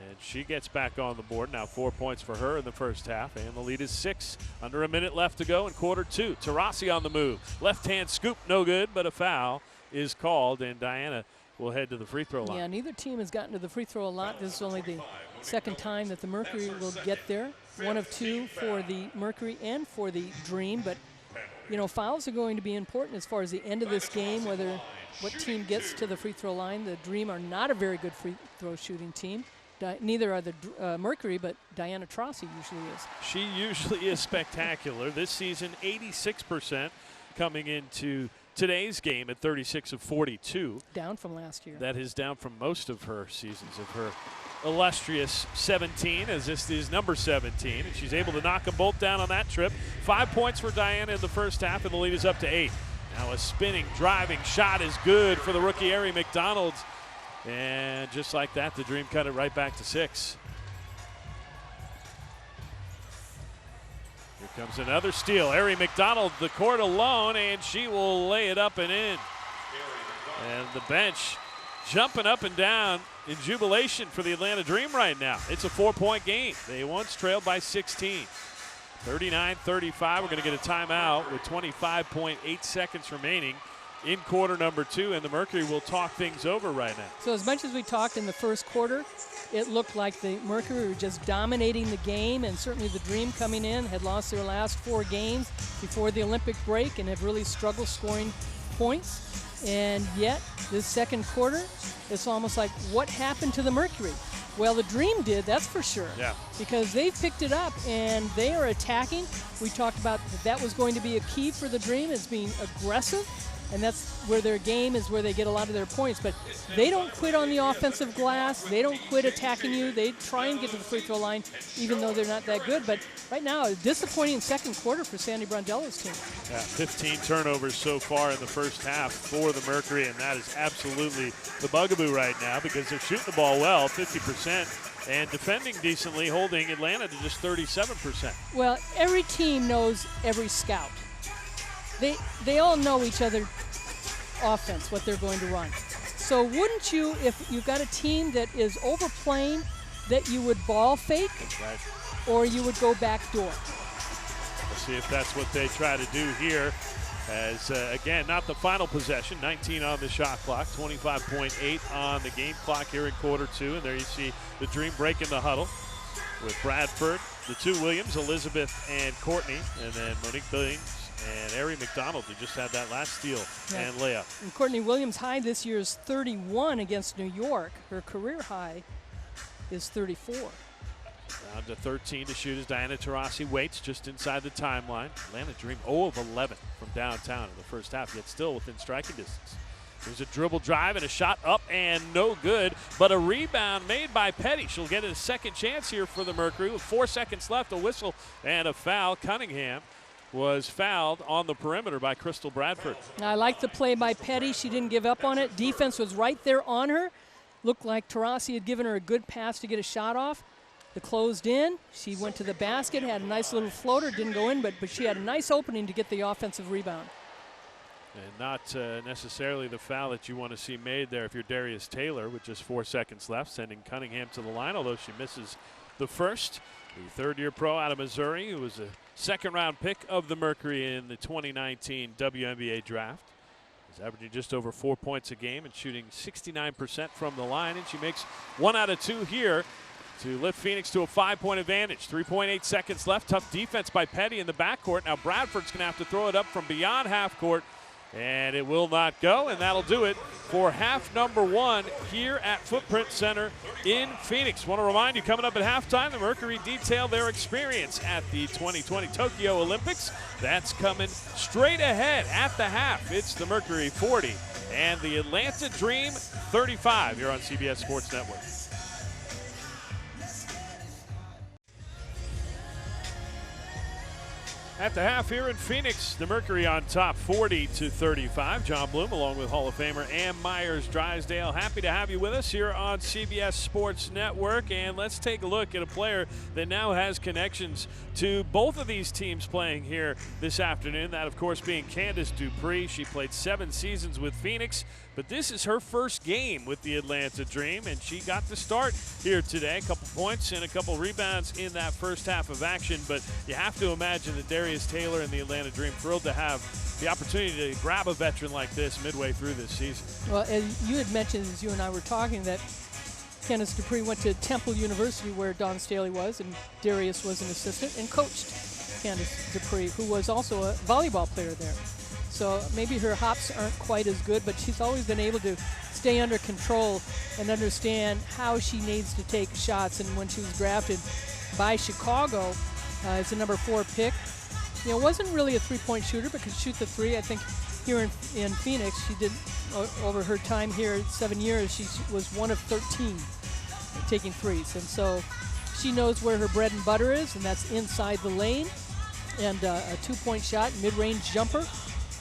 A: And she gets back on the board. Now 4 points for her in the first half, and the lead is 6. Under a minute left to go in quarter 2. Taurasi on the move. Left-hand scoop, no good, but a foul is called, and Diana will head to the free throw line.
B: Yeah, neither team has gotten to the free throw a lot. This is only the second time that the Mercury will get there. 1 of 2 for the Mercury and for the Dream, but fouls are going to be important as far as the end of this game, what team gets to the free throw line. The Dream are not a very good free throw shooting team. Neither are the Mercury, but Diana Taurasi usually is.
A: She usually is spectacular. This season, 86% coming into today's game at 36 of 42.
B: Down from last year.
A: That is down from most of her seasons of her illustrious 17, as this is number 17. And she's able to knock them both down on that trip. 5 points for Diana in the first half, and the lead is up to 8. Now a spinning, driving shot is good for the rookie Ari McDonald. And just like that, the Dream cut it right back to 6. Here comes another steal. Ari McDonald, the court alone, and she will lay it up and in. And the bench jumping up and down in jubilation for the Atlanta Dream right now. It's a 4-point game. They once trailed by 16. 39-35. We're going to get a timeout with 25.8 seconds remaining in quarter number 2, and the Mercury will talk things over right now.
B: So as much as we talked in the first quarter, it looked like the Mercury were just dominating the game, and certainly the Dream coming in had lost their last 4 games before the Olympic break and have really struggled scoring points. And yet, this second quarter, it's almost like, what happened to the Mercury? Well, the Dream did, that's for sure.
A: Yeah.
B: Because they picked it up and they are attacking. We talked about that was going to be a key for the Dream, is being aggressive. And that's where their game is, where they get a lot of their points. But they don't quit on the offensive glass. They don't quit attacking you. They try and get to the free throw line, even though they're not that good. But right now, a disappointing second quarter for Sandy Brondello's team.
A: Yeah, 15 turnovers so far in the first half for the Mercury, and that is absolutely the bugaboo right now because they're shooting the ball well, 50%, and defending decently, holding Atlanta to just 37%.
B: Well, every team knows every scout. They all know each other offense, what they're going to run. So wouldn't you, if you've got a team that is overplaying, that you would ball fake,
A: right,
B: or you would go back door?
A: We'll see if that's what they try to do here. As, again, not the final possession, 19 on the shot clock, 25.8 on the game clock here in quarter 2. And there you see the Dream breaking the huddle with Bradford, the 2 Williams, Elizabeth and Courtney, and then Monique Billings and Ari McDonald, who just had that last steal and layup.
B: And Courtney Williams' high this year is 31 against New York. Her career high is 34.
A: Down to 13 to shoot as Diana Taurasi waits just inside the timeline. Atlanta Dream 0 of 11 from downtown in the first half, yet still within striking distance. There's a dribble drive and a shot up and no good, but a rebound made by Petty. She'll get a second chance here for the Mercury with 4 seconds left, a whistle and a foul. Cunningham was fouled on the perimeter by Crystal Bradford.
B: I like the play by Petty. She didn't give up on it. Defense was right there on her. Looked like Taurasi had given her a good pass to get a shot off. The closed in. She went to the basket, had a nice little floater. Didn't go in, but she had a nice opening to get the offensive rebound.
A: And not necessarily the foul that you want to see made there if you're Darius Taylor with just 4 seconds left, sending Cunningham to the line, although she misses the first. The third-year pro out of Missouri, who was a second-round pick of the Mercury in the 2019 WNBA draft. Is averaging just over 4 points a game and shooting 69% from the line. And she makes 1 out of 2 here to lift Phoenix to a 5-point advantage. 3.8 seconds left. Tough defense by Petty in the backcourt. Now Bradford's going to have to throw it up from beyond half court. And it will not go, and that'll do it for half number 1 here at Footprint Center in Phoenix. Want to remind you, coming up at halftime, the Mercury detail their experience at the 2020 Tokyo Olympics. That's coming straight ahead at the half. It's the Mercury 40 and the Atlanta Dream 35 here on CBS Sports Network. At the half here in Phoenix, the Mercury on top 40-35. John Bloom along with Hall of Famer Ann Myers Drysdale. Happy to have you with us here on CBS Sports Network. And let's take a look at a player that now has connections to both of these teams playing here this afternoon. That, of course, being Candace Dupree. She played 7 seasons with Phoenix, but this is her first game with the Atlanta Dream, and she got to start here today. A couple points and a couple rebounds in that first half of action, but you have to imagine that Darius Taylor and the Atlanta Dream thrilled to have the opportunity to grab a veteran like this midway through this season.
B: Well, as you had mentioned, as you and I were talking, that Candace Dupree went to Temple University where Dawn Staley was, and Darius was an assistant and coached Candace Dupree, who was also a volleyball player there. So maybe her hops aren't quite as good, but she's always been able to stay under control and understand how she needs to take shots. And when she was drafted by Chicago as the number 4 pick, wasn't really a three-point shooter, but could shoot the 3. I think here in Phoenix. She did, over her time here, 7 years, she was 1 of 13 taking threes. And so she knows where her bread and butter is, and that's inside the lane. And a 2-point shot, mid-range jumper.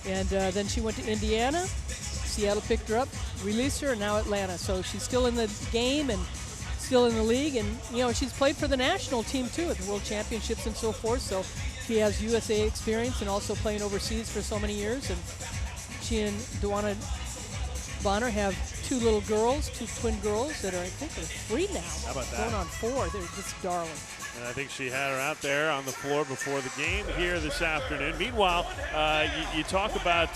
B: And then she went to Indiana. Seattle picked her up, released her, and now Atlanta. So she's still in the game and still in the league. And, you know, she's played for the national team, too, at the World Championships and so forth. So she has USA experience and also playing overseas for so many years. And she and Dewana Bonner have 2 little girls, 2 twin girls that are, I think, they're 3 now.
A: How about that?
B: Going on 4. They're just darling.
A: And I think she had her out there on the floor before the game here this afternoon. Meanwhile, you talk about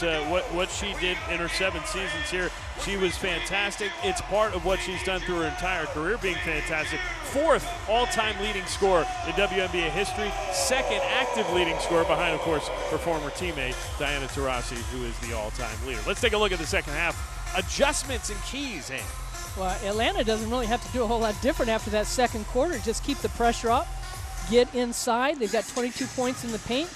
A: what she did in her 7 seasons here. She was fantastic. It's part of what she's done through her entire career, being fantastic. 4th all-time leading scorer in WNBA history. 2nd active leading scorer behind, of course, her former teammate, Diana Taurasi, who is the all-time leader. Let's take a look at the second half. Adjustments and keys, Ann.
B: Well, Atlanta doesn't really have to do a whole lot different after that second quarter. Just keep the pressure up, get inside. They've got 22 points in the paint.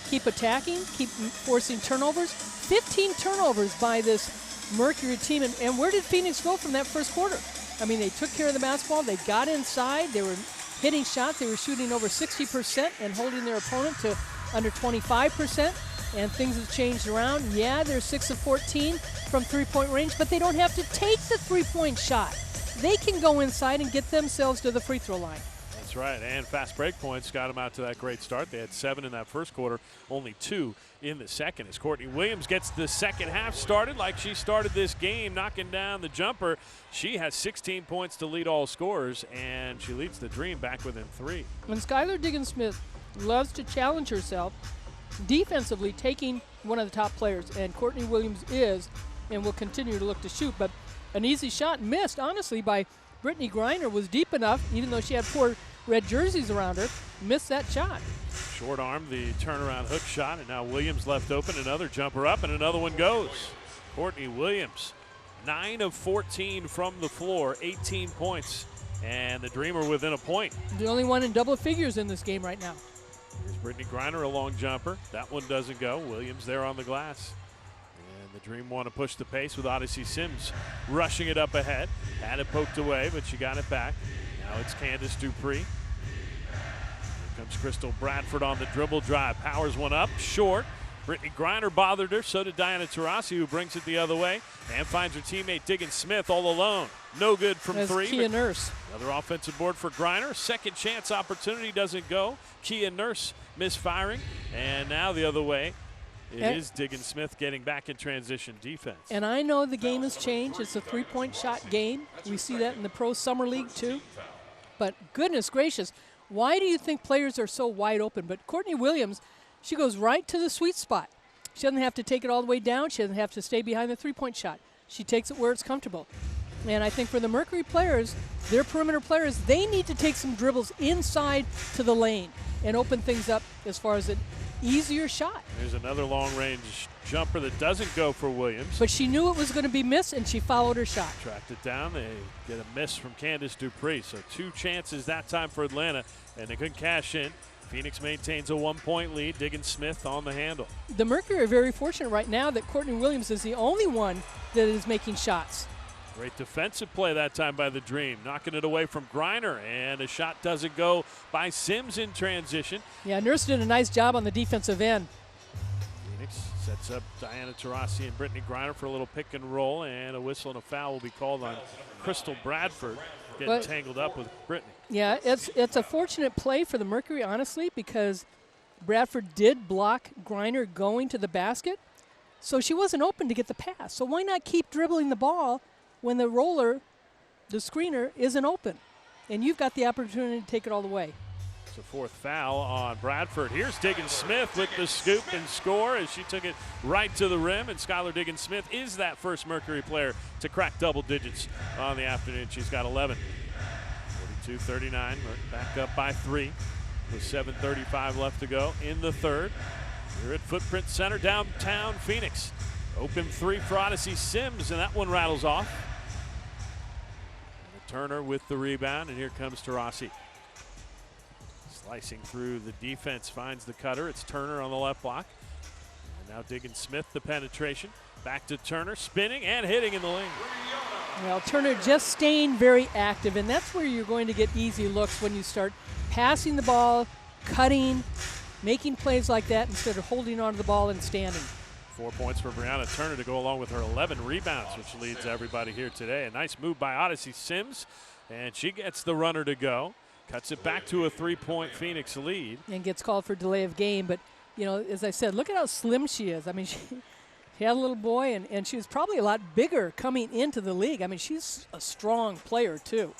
B: Keep attacking, keep forcing turnovers. 15 turnovers by this Mercury team. And where did Phoenix go from that first quarter? I mean, they took care of the basketball. They got inside. They were hitting shots. They were shooting over 60% and holding their opponent to under 25%. And things have changed around. Yeah, they're 6 of 14 from three-point range, but they don't have to take the three-point shot. They can go inside and get themselves to the free throw line.
A: That's right, and fast break points got them out to that great start. They had 7 in that first quarter, only 2 in the second. As Courtney Williams gets the second half started like she started this game, knocking down the jumper. She has 16 points to lead all scorers, and she leads the Dream back within 3.
B: When Skylar Diggins-Smith loves to challenge herself, defensively taking one of the top players, and Courtney Williams is and will continue to look to shoot. But an easy shot missed, honestly, by Brittany Griner was deep enough, even though she had 4 red jerseys around her, missed that shot.
A: Short arm, the turnaround hook shot, and now Williams left open. Another jumper up, and another one goes. Courtney Williams, 9 of 14 from the floor, 18 points, and the Dreamer within a point.
B: The only one in double figures in this game right now.
A: Here's Brittany Griner, a long jumper. That one doesn't go. Williams there on the glass. And the Dream want to push the pace with Odyssey Sims rushing it up ahead. Had it poked away, but she got it back. Now it's Candace Dupree. Here comes Crystal Bradford on the dribble drive. Powers one up, short. Brittany Griner bothered her, so did Diana Taurasi, who brings it the other way and finds her teammate Diggins-Smith all alone. No good from 3.
B: Kia Nurse.
A: Another offensive board for Griner. Second chance opportunity doesn't go. Kia Nurse misfiring. And now the other way. It is Diggins-Smith getting back in transition defense.
B: And I know the game has changed. It's a three-point shot game. We see that in the Pro Summer League too. But goodness gracious, why do you think players are so wide open? But Courtney Williams, she goes right to the sweet spot. She doesn't have to take it all the way down. She doesn't have to stay behind the three-point shot. She takes it where it's comfortable. And I think for the Mercury players, their perimeter players, they need to take some dribbles inside to the lane and open things up as far as an easier shot.
A: There's another long-range jumper that doesn't go for Williams.
B: But she knew it was going to be missed, and she followed her shot.
A: Tracked it down. They get a miss from Candace Dupree. So 2 chances that time for Atlanta, and they couldn't cash in. Phoenix maintains a 1-point lead. Diggins-Smith on the handle.
B: The Mercury are very fortunate right now that Courtney Williams is the only one that is making shots.
A: Great defensive play that time by the Dream. Knocking it away from Griner, and a shot doesn't go by Sims in transition.
B: Yeah, Nurse did a nice job on the defensive end.
A: Phoenix sets up Diana Taurasi and Brittany Griner for a little pick and roll, and a whistle and a foul will be called on Crystal Bradford, getting tangled up with Brittany.
B: Yeah, it's a fortunate play for the Mercury, honestly, because Bradford did block Griner going to the basket, so she wasn't open to get the pass. So why not keep dribbling the ball when the roller, the screener, isn't open? And you've got the opportunity to take it all the way.
A: It's a 4th foul on Bradford. Here's Diggins-Smith with the scoop and score as she took it right to the rim. And Skylar Diggins-Smith is that first Mercury player to crack double digits on the afternoon. She's got 11. 42-39, back up by 3 with 7:35 left to go in the third. We're at Footprint Center, downtown Phoenix. Open 3 for Odyssey Sims, and that one rattles off. And Turner with the rebound, and here comes Taurasi. Slicing through the defense, finds the cutter. It's Turner on the left block. And Now Diggins Smith, the penetration. Back to Turner, spinning and hitting in the lane.
B: Well, Turner just staying very active, and that's where you're going to get easy looks when you start passing the ball, cutting, making plays like that instead of holding onto the ball and standing.
A: 4 points for Brianna Turner to go along with her 11 rebounds, which leads everybody here today. A nice move by Odyssey Sims, and she gets the runner to go. Cuts it back to a 3-point Phoenix lead.
B: And gets called for delay of game, but, you know, as I said, look at how slim she is. I mean, she had a little boy, and she was probably a lot bigger coming into the league. I mean, she's a strong player, too.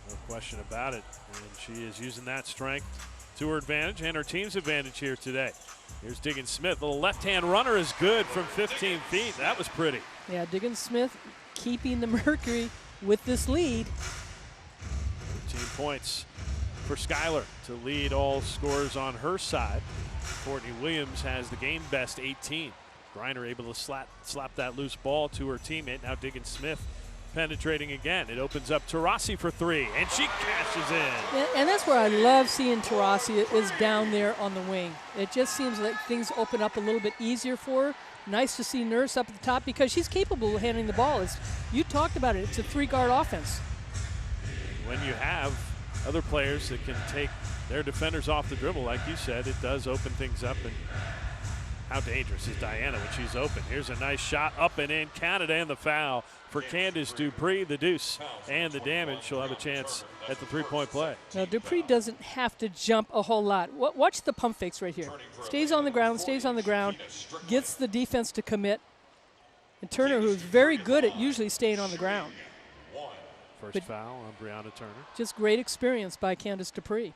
A: No question about it. And she is using that strength to her advantage and her team's advantage here today. Here's Diggins Smith. The left-hand runner is good from 15 feet. That was pretty.
B: Yeah, Diggins Smith keeping the Mercury with this lead.
A: 13 points for Skylar to lead all scorers on her side. Courtney Williams has the game best 18. Griner able to slap that loose ball to her teammate. Now Diggins Smith penetrating again. It opens up Taurasi for three, and she cashes in.
B: And that's where I love seeing Taurasi is down there on the wing. It just seems like things open up a little bit easier for her. Nice to see Nurse up at the top because she's capable of handling the ball. You talked about it. It's a three-guard offense.
A: When you have other players that can take their defenders off the dribble, like you said, it does open things up. And how dangerous is Diana when she's open? Here's a nice shot up and in. Canada and the foul for Candace Dupree. The deuce and the damage. She'll have a chance at the three-point play.
B: Now, Dupree doesn't have to jump a whole lot. Watch the pump fakes right here. Stays on the ground, gets the defense to commit. And Turner, who's very good at usually staying on the ground.
A: First foul on Brianna Turner.
B: Just great experience by Candace Dupree.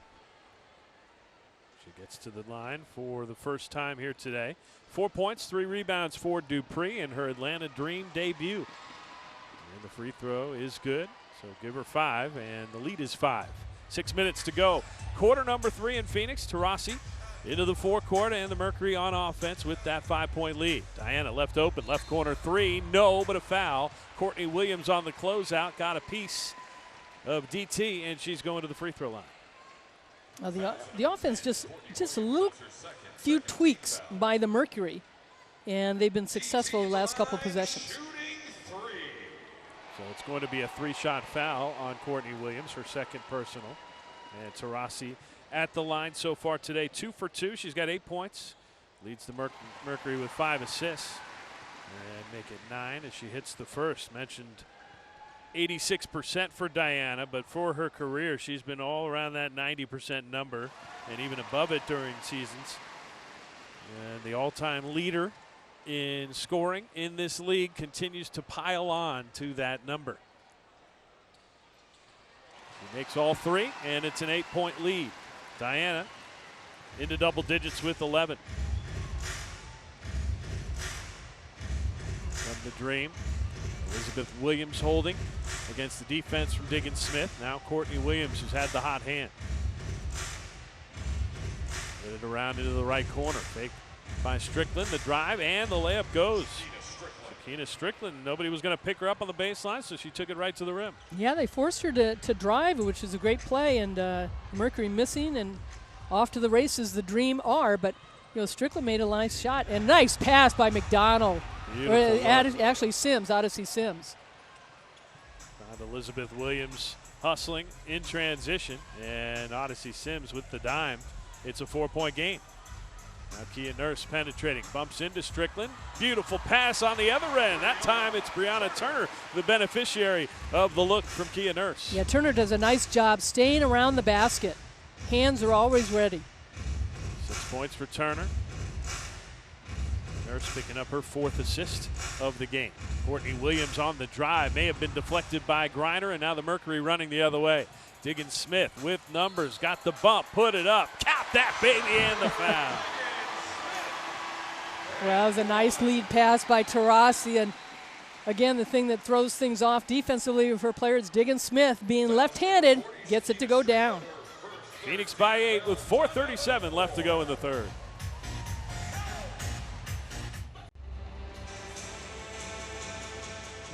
A: She gets to the line for the first time here today. 4 points, 3 rebounds for Dupree in her Atlanta Dream debut. And the free throw is good, so give her 5, and the lead is 5. 6 minutes to go. Quarter number 3 in Phoenix. Taurasi into the forecourt, and the Mercury on offense with that 5-point lead. Diana left open, left corner 3, no, but a foul. Courtney Williams on the closeout, got a piece of DT, and she's going to the free throw line.
B: The offense just a little few tweaks by the Mercury, and they've been successful the last couple of possessions.
A: So it's going to be a 3-shot foul on Courtney Williams, her second personal. And Taurasi at the line so far today, 2 for 2. She's got 8 points, leads the Mercury with 5 assists, and make it 9 as she hits the first. Mentioned 86% for Diana, but for her career, she's been all around that 90% number and even above it during seasons. And the all-time leader in scoring in this league continues to pile on to that number. She makes all 3, and it's an 8-point lead. Diana into double digits with 11. From the Dream, Elizabeth Williams holding against the defense from Diggins Smith. Now Courtney Williams, who's had the hot hand. Get it around into the right corner. Fake by Strickland. The drive and the layup goes. Shakina Strickland, nobody was going to pick her up on the baseline, so she took it right to the rim.
B: Yeah, they forced her to drive, which is a great play, and Mercury missing, and off to the races the Dream are, but Strickland made a nice shot, and nice pass by McDonald. Actually Sims, Odyssey Sims.
A: Found Elizabeth Williams hustling in transition, and Odyssey Sims with the dime. It's a 4-point game. Now Kia Nurse penetrating, bumps into Strickland. Beautiful pass on the other end. That time it's Brianna Turner, the beneficiary of the look from Kia Nurse.
B: Yeah, Turner does a nice job staying around the basket. Hands are always ready.
A: 6 points for Turner. Nurse picking up her 4th assist of the game. Courtney Williams on the drive, may have been deflected by Griner, and now the Mercury running the other way. Diggins Smith with numbers, got the bump, put it up, cap that baby, and the foul.
B: Well, that was a nice lead pass by Taurasi, and again, the thing that throws things off defensively for players, Diggins Smith being left-handed, gets it to go down.
A: Phoenix by 8 with 4:37 left to go in the third.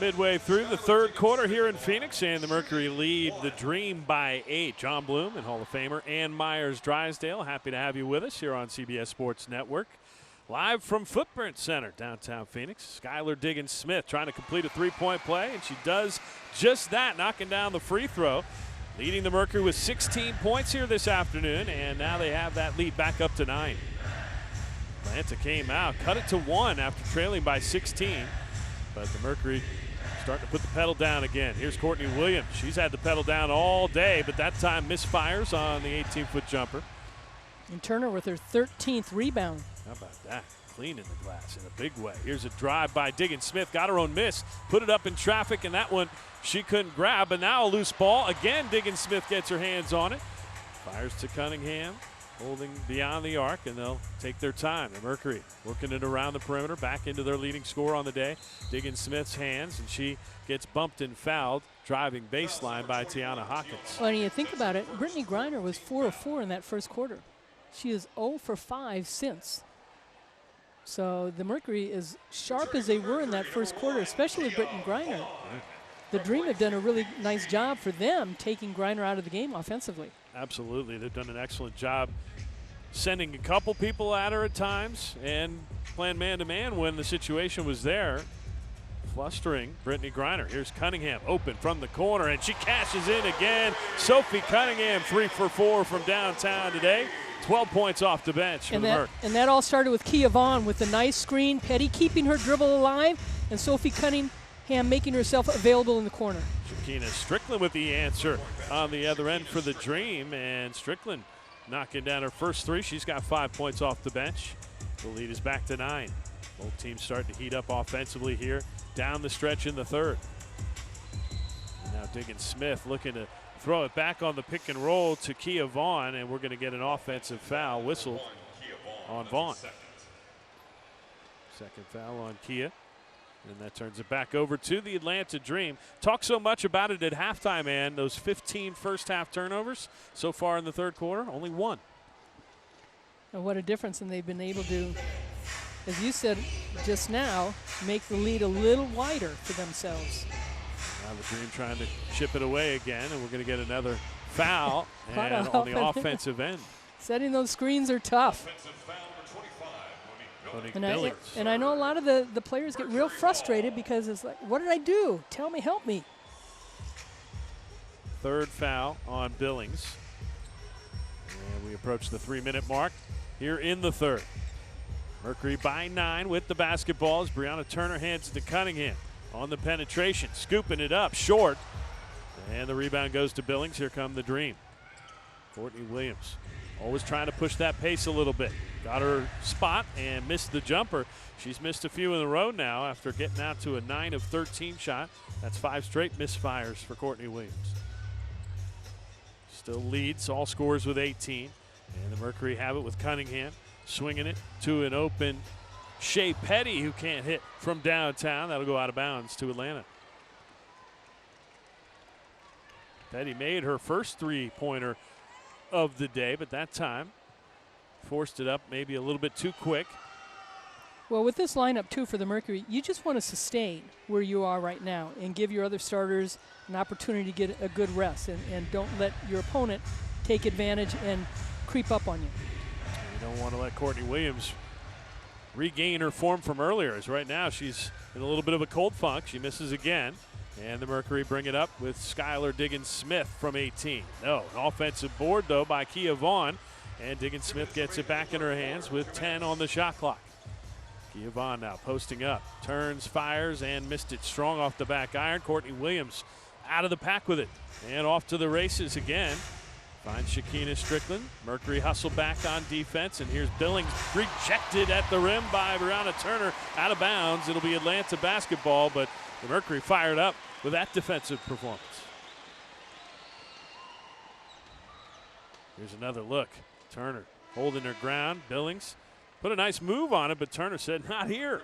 A: Midway through the third quarter here in Phoenix, and the Mercury lead the Dream by 8. John Bloom and Hall of Famer Ann Myers-Drysdale, happy to have you with us here on CBS Sports Network. Live from Footprint Center, downtown Phoenix. Skylar Diggins-Smith trying to complete a three-point play, and she does just that, knocking down the free throw, leading the Mercury with 16 points here this afternoon, and now they have that lead back up to 9. Atlanta came out, cut it to 1 after trailing by 16, but the Mercury starting to put the pedal down again. Here's Courtney Williams. She's had the pedal down all day, but that time misfires on the 18-foot jumper.
B: And Turner with her 13th rebound.
A: How about that? Cleaning the glass in a big way. Here's a drive by Diggins-Smith. Got her own miss. Put it up in traffic, and that one she couldn't grab. But now a loose ball. Again, Diggins-Smith gets her hands on it. Fires to Cunningham, holding beyond the arc, and they'll take their time. The Mercury working it around the perimeter, back into their leading scorer on the day. Diggins-Smith's hands, and she gets bumped and fouled, driving baseline by Tiana Hawkins.
B: Well, when you think about it, Brittany Griner was 4 of 4 in that first quarter. She is 0 for 5 since. So the Mercury, as sharp as they were in that first quarter, especially with Brittany Griner, the Dream have done a really nice job for them taking Griner out of the game offensively.
A: Absolutely. They've done an excellent job sending a couple people at her at times and playing man-to-man when the situation was there. Flustering Brittany Griner. Here's Cunningham open from the corner, and she cashes in again. Sophie Cunningham 3 for 4 from downtown today. 12 points off the bench for the Merc.
B: And that all started with Kia Vaughn with a nice screen. Petty keeping her dribble alive, and Sophie Cunningham making herself available in the corner.
A: Shakina Strickland with the answer on the other end for the Dream, and Strickland knocking down her first 3. She's got 5 points off the bench. The lead is back to 9. Both teams starting to heat up offensively here down the stretch in the third. And now Diggins-Smith looking to throw it back on the pick and roll to Kia Vaughn, and we're going to get an offensive foul whistled on Vaughn. Second foul on Kia, and that turns it back over to the Atlanta Dream. Talk so much about it at halftime, man. Those 15 first-half turnovers so far in the third quarter, only 1.
B: And what a difference, and they've been able to, as you said just now, make the lead a little wider for themselves.
A: Now the Dream trying to chip it away again, and we're going to get another foul and on the offensive end.
B: Setting those screens are tough. And I know a lot of the players get real frustrated because it's like, what did I do? Tell me, help me.
A: Third foul on Billings. And we approach the 3-minute mark here in the third. Mercury by 9 with the basketball as Brianna Turner hands it to Cunningham. On the penetration, scooping it up, short. And the rebound goes to Billings. Here come the Dream. Courtney Williams always trying to push that pace a little bit. Got her spot and missed the jumper. She's missed a few in a row now after getting out to a 9 of 13 shot. That's 5 straight misfires for Courtney Williams. Still leads all scorers with 18. And the Mercury have it with Cunningham swinging it to an open Shea Petty, who can't hit from downtown. That'll go out of bounds to Atlanta. Petty made her first 3-pointer of the day, but that time forced it up maybe a little bit too quick.
B: Well, with this lineup, too, for the Mercury, you just want to sustain where you are right now and give your other starters an opportunity to get a good rest, and don't let your opponent take advantage and creep up on you.
A: You don't want to let Courtney Williams regain her form from earlier, as right now she's in a little bit of a cold funk. She misses again, and the Mercury bring it up with Skylar Diggins-Smith from 18. No, an offensive board, though, by Kia Vaughn, and Diggins-Smith gets it back in her hands with 10 on the shot clock. Kia Vaughn now posting up, turns, fires, and missed it strong off the back iron. Courtney Williams out of the pack with it, and off to the races again. Finds Shakina Strickland. Mercury hustle back on defense, and here's Billings rejected at the rim by Brianna Turner, out of bounds. It'll be Atlanta basketball, but the Mercury fired up with that defensive performance. Here's another look. Turner holding her ground. Billings put a nice move on it, but Turner said, not here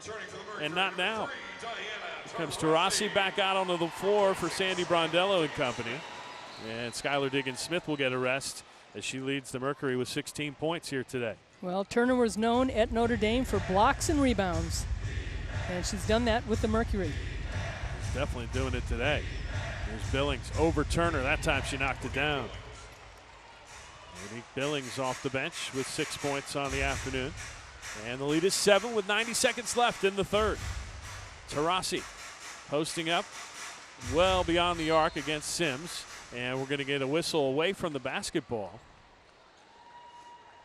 A: and not now. Here comes Taurasi back out onto the floor for Sandy Brondello and company. And Skylar Diggins-Smith will get a rest as she leads the Mercury with 16 points here today.
B: Well, Turner was known at Notre Dame for blocks and rebounds, and she's done that with the Mercury.
A: She's definitely doing it today. Here's Billings over Turner. That time she knocked it down. Monique Billings off the bench with 6 points on the afternoon. And the lead is 7 with 90 seconds left in the third. Taurasi posting up well beyond the arc against Sims. And we're going to get a whistle away from the basketball,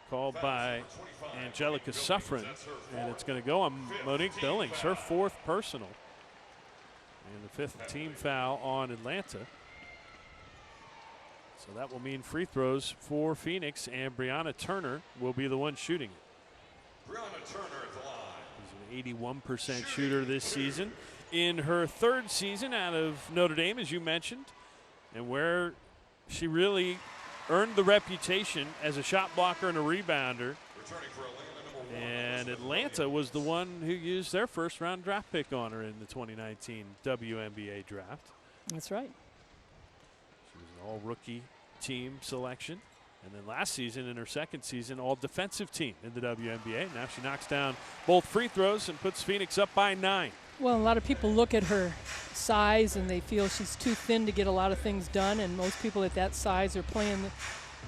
A: called by Angelica Suffren. And it's going to go on Monique Billings, her 4th personal. And the 5th team foul on Atlanta. So that will mean free throws for Phoenix, and Brianna Turner will be the one shooting it.
C: Brianna Turner at the line.
A: She's an 81% shooter this season. In her 3rd season out of Notre Dame, as you mentioned, and where she really earned the reputation as a shot blocker and a rebounder.
C: Returning for Atlanta,
A: And Atlanta was the one who used their 1st-round draft pick on her in the 2019 WNBA draft.
B: That's right.
A: She was an all-rookie team selection. And then last season, in her 2nd season, all-defensive team in the WNBA. Now she knocks down both free throws and puts Phoenix up by 9.
B: Well, a lot of people look at her size and they feel she's too thin to get a lot of things done, and most people at that size are playing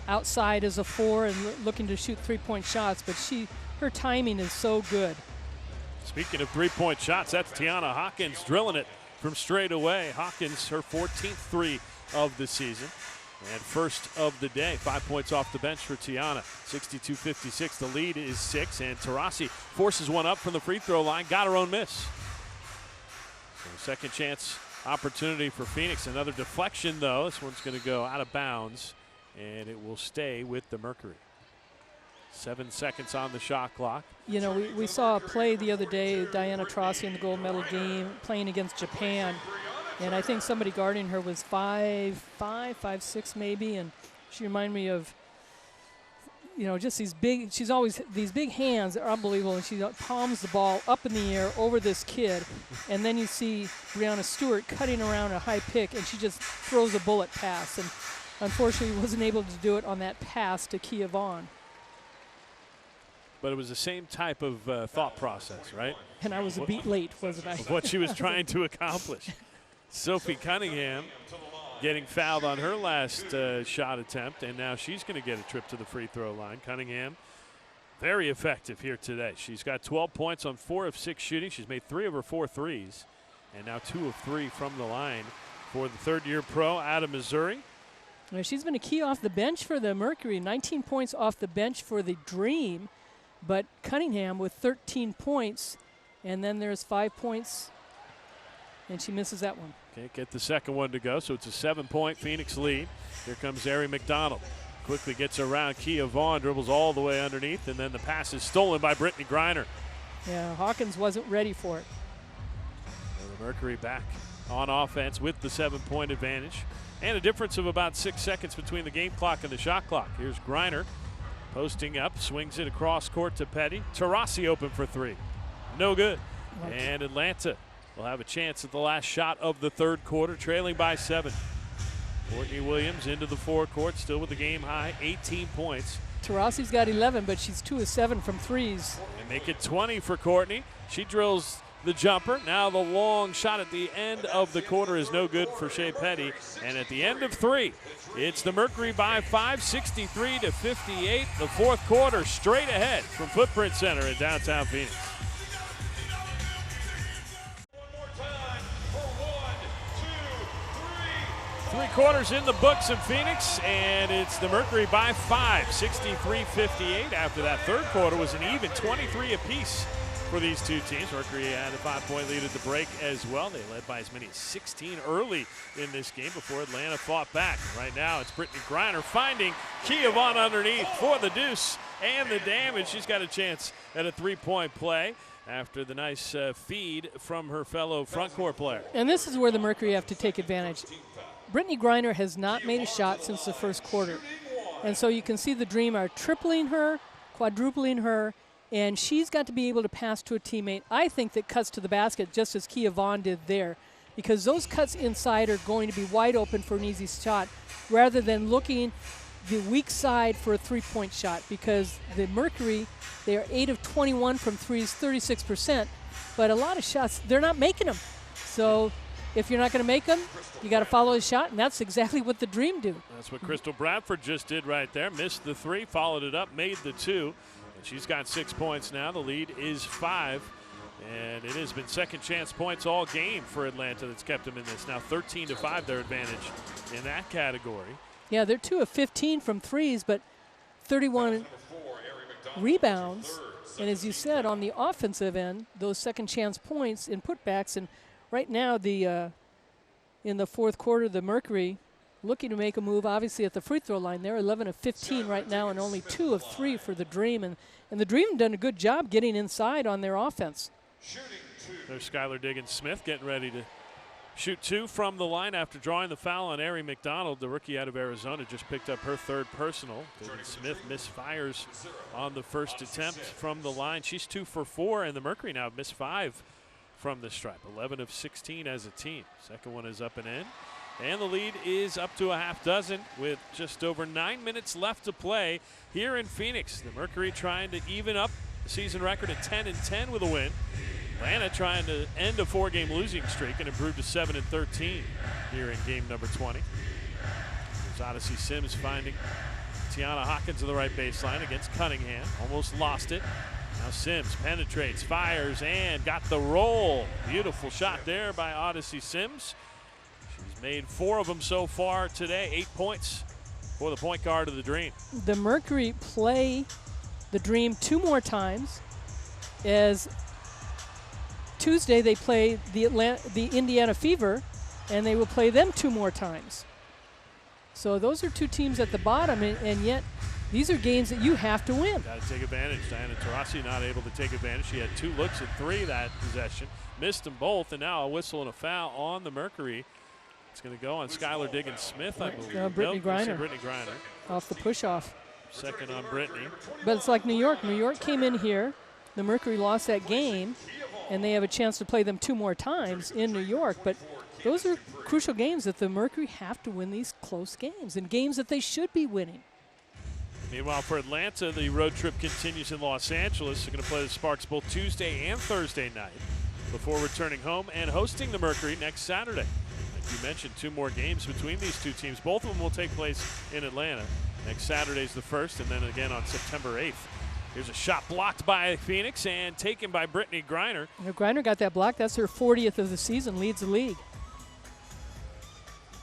B: outside as a 4 and looking to shoot three-point shots, but her timing is so good.
A: Speaking of three-point shots, that's Tiana Hawkins drilling it from straight away. Hawkins, her 14th 3 of the season and 1st of the day. 5 points off the bench for Tiana. 62-56, the lead is 6, and Taurasi forces one up from the free throw line, got her own miss. So 2nd chance opportunity for Phoenix. Another deflection, though. This one's going to go out of bounds, and it will stay with the Mercury. 7 seconds on the shot clock.
B: You know, we saw a play the other day, Diana Taurasi in the gold medal game, playing against Japan. And I think somebody guarding her was 5'5", 5'6" maybe. And she reminded me of, you know, just these big, she's always, these big hands are unbelievable. And she palms the ball up in the air over this kid. And then you see Breanna Stewart cutting around a high pick, and she just throws a bullet pass. And unfortunately wasn't able to do it on that pass to Kia Vaughn.
A: But it was the same type of thought process, right?
B: And I was a beat late, wasn't I?
A: Of what she was trying to accomplish. Sophie Cunningham getting fouled on her last shot attempt, and now she's going to get a trip to the free throw line. Cunningham, very effective here today. She's got 12 points on 4 of 6 shooting. She's made 3 of her 4 threes, and now 2 of 3 from the line for the 3rd-year pro out of Missouri.
B: Now, she's been a key off the bench for the Mercury, 19 points off the bench for the Dream. But Cunningham with 13 points, and then there's 5 points, and she misses that one.
A: Can't get the second one to go, so it's a 7-point Phoenix lead. Here comes Ari McDonald. Quickly gets around Kia Vaughn, dribbles all the way underneath, and then the pass is stolen by Brittany Griner.
B: Yeah, Hawkins wasn't ready for it.
A: And the Mercury back on offense with the 7-point advantage, and a difference of about 6 seconds between the game clock and the shot clock. Here's Griner. Posting up, swings it across court to Petty. Taurasi open for 3. No good. And Atlanta will have a chance at the last shot of the 3rd quarter, trailing by 7. Courtney Williams into the forecourt, still with the game high, 18 points.
B: Taurasi's got 11, but she's 2 of 7 from threes.
A: And make it 20 for Courtney. She drills the jumper. Now the long shot at the end of the quarter is no good for Shea Petty. And at the end of 3, it's the Mercury by 5, 63-58. The 4th quarter straight ahead from Footprint Center in downtown Phoenix.
C: One more time for 1, 2, 3.
A: 3 quarters in the books in Phoenix, and it's the Mercury by 5, 63-58. After that 3rd quarter was an even 23 apiece for these two teams. Mercury had a 5-point lead at the break as well. They led by as many as 16 early in this game before Atlanta fought back. Right now it's Brittany Griner finding Kia Vaughn underneath for the deuce and the damage. She's got a chance at a 3-point play after the nice feed from her fellow front court player.
B: And this is where the Mercury have to take advantage. Brittany Griner has not made a shot since the 1st quarter. And so you can see the Dream are tripling her, quadrupling her, and she's got to be able to pass to a teammate, I think, that cuts to the basket just as Kia Vaughn did there, because those cuts inside are going to be wide open for an easy shot rather than looking the weak side for a 3-point shot, because the Mercury, they are 8 of 21 from threes, 36%, but a lot of shots, they're not making them. So if you're not going to make them, you got to follow the shot, and that's exactly what the Dream do.
A: That's what Crystal Bradford just did right there. Missed the 3, followed it up, made the 2. And she's got 6 points now. The lead is 5. And it has been second chance points all game for Atlanta that's kept them in this. Now 13-5 their advantage in that category.
B: Yeah, they're 2 of 15 from threes, but 31 rebounds. And as you said, on the offensive end, those second chance points in putbacks. And right now, in the fourth quarter, the Mercury looking to make a move, obviously, at the free throw line. They're 11 of 15 right now and only 2 of 3 for the Dream. And the Dream have done a good job getting inside on their offense.
A: There's Skylar Diggins-Smith getting ready to shoot 2 from the line after drawing the foul on Ari McDonald. The rookie out of Arizona just picked up her 3rd personal. Diggins-Smith misfires on the first attempt from the line. She's 2 for 4, and the Mercury now missed 5 from the stripe. 11 of 16 as a team. Second one is up and in. And the lead is up to a half dozen with just over 9 minutes left to play here in Phoenix. The Mercury trying to even up the season record at 10-10 with a win. Atlanta trying to end a 4-game losing streak and improve to 7-13 here in game number 20. There's Odyssey Sims finding Tiana Hawkins to the right baseline against Cunningham. Almost lost it. Now Sims penetrates, fires, and got the roll. Beautiful shot there by Odyssey Sims. She's made 4 of them so far today. 8 points for the point guard of the Dream.
B: The Mercury play the Dream 2 more times. As Tuesday they play the Indiana Fever, and they will play them 2 more times. So those are 2 teams at the bottom, and yet these are games that you have to win.
A: Got to take advantage. Diana Taurasi not able to take advantage. She had 2 looks at 3 that possession, missed them both, and now a whistle and a foul on the Mercury. It's going to go on Skylar Diggins-Smith, I believe.
B: Brittany Griner.
A: Brittany Griner.
B: Off the push-off.
A: Second on Brittany.
B: But it's like New York. New York came in here. The Mercury lost that game, and they have a chance to play them 2 more times in New York. But those are crucial games that the Mercury have to win, these close games, and games that they should be winning.
A: Meanwhile, for Atlanta, the road trip continues in Los Angeles. They're going to play the Sparks both Tuesday and Thursday night before returning home and hosting the Mercury next Saturday. Like you mentioned, 2 more games between these 2 teams. Both of them will take place in Atlanta. Next Saturday's the 1st, and then again on September 8th. Here's a shot blocked by Phoenix and taken by Brittany Griner.
B: Griner got that block. That's her 40th of the season, leads the league.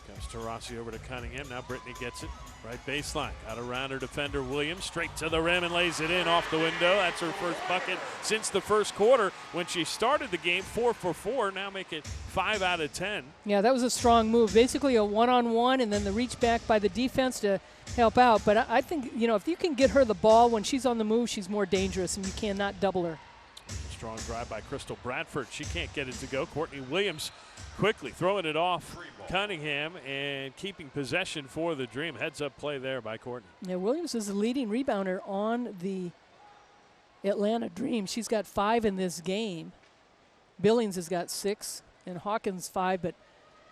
A: Comes Taurasi over to Cunningham. Now Brittany gets it. Right baseline. Got around her defender Williams. Straight to the rim and lays it in off the window. That's her first bucket since the first quarter. When she started the game 4 for 4. Now make it 5 out of 10.
B: Yeah, that was a strong move. Basically a one-on-one and then the reach back by the defense to help out. But I think, if you can get her the ball when she's on the move, she's more dangerous, and you cannot double her.
A: Strong drive by Crystal Bradford. She can't get it to go. Courtney Williams quickly throwing it off Cunningham and keeping possession for the Dream. Heads up play there by Courtney.
B: Yeah, Williams is the leading rebounder on the Atlanta Dream. She's got 5 in this game. Billings has got 6 and Hawkins 5, but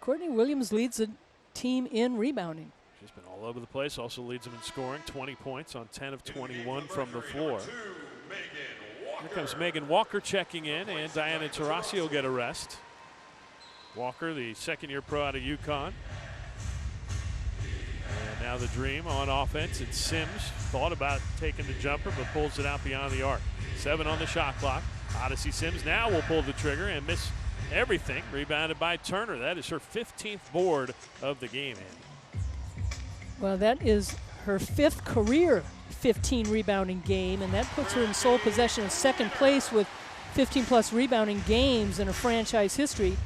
B: Courtney Williams leads the team in rebounding.
A: She's been all over the place, also leads them in scoring. 20 points on 10 of 21 from the floor. Here comes Megan Walker checking in, and Diana Taurasi will get a rest. Walker, the second-year pro out of UConn. And now the Dream on offense. It's Sims. Thought about taking the jumper, but pulls it out beyond the arc. 7 on the shot clock. Odyssey Sims now will pull the trigger and miss everything. Rebounded by Turner. That is her 15th board of the game, Andy.
B: Well, that is her 5th career 15 rebounding game, and that puts her in sole possession of second place with 15-plus rebounding games in her franchise history,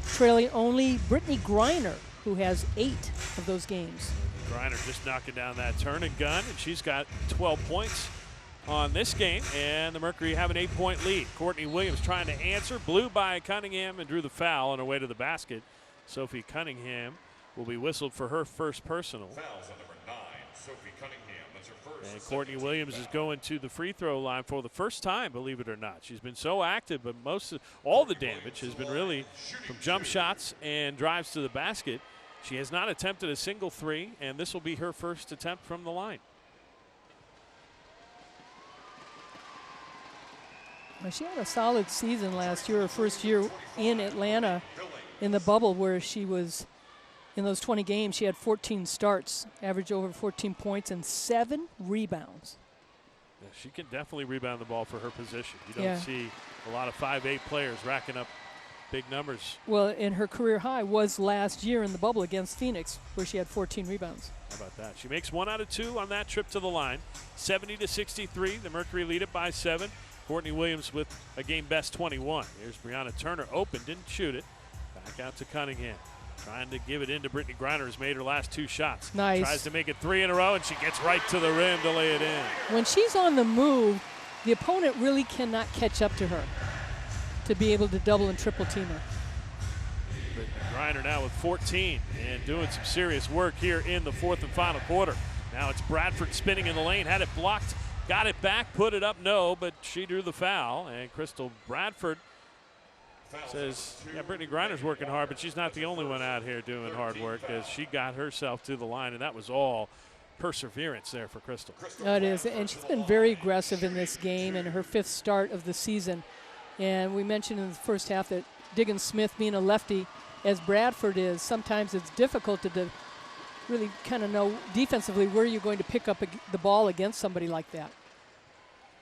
B: trailing only Brittany Griner, who has 8 of those games.
A: Griner just knocking down that turn and gun, and she's got 12 points on this game, and the Mercury have an 8-point lead. Courtney Williams trying to answer, blew by Cunningham and drew the foul on her way to the basket. Sophie Cunningham will be whistled for her first personal.
C: Fouls on number 9, Sophie Cunningham. That's her first.
A: And Courtney Williams is going to the free throw line for the first time, believe it or not. She's been so active, but all the damage has been really from jump shots and drives to the basket. She has not attempted a single 3, and this will be her first attempt from the line.
B: Well, she had a solid season last year, her first year in Atlanta in the bubble, where she was in those 20 games. She had 14 starts, averaged over 14 points and 7 rebounds.
A: Yeah, she can definitely rebound the ball for her position. You don't see a lot of 5'8" players racking up big numbers.
B: Well, and her career high was last year in the bubble against Phoenix, where she had 14 rebounds.
A: How about that? She makes 1 out of 2 on that trip to the line. 70-63. The Mercury lead it by 7. Courtney Williams with a game best 21. Here's Brianna Turner open, didn't shoot it. Back out to Cunningham. Trying to give it into Brittany Griner, who's made her last 2 shots.
B: Nice.
A: Tries to make it 3 in a row, and she gets right to the rim to lay it in.
B: When she's on the move, the opponent really cannot catch up to her to be able to double and triple team her.
A: Brittany Griner now with 14 and doing some serious work here in the 4th and final quarter. Now it's Bradford spinning in the lane, had it blocked, got it back, put it up, no, but she drew the foul, and Crystal Bradford says, yeah, Brittany Griner's working hard, but she's not the only one out here doing hard work, as she got herself to the line, and that was all perseverance there for Crystal.
B: It is, and she's been very aggressive in this game in her 5th start of the season. And we mentioned in the first half that Diggins Smith being a lefty, as Bradford is, sometimes it's difficult to really kind of know defensively where you're going to pick up the ball against somebody like that.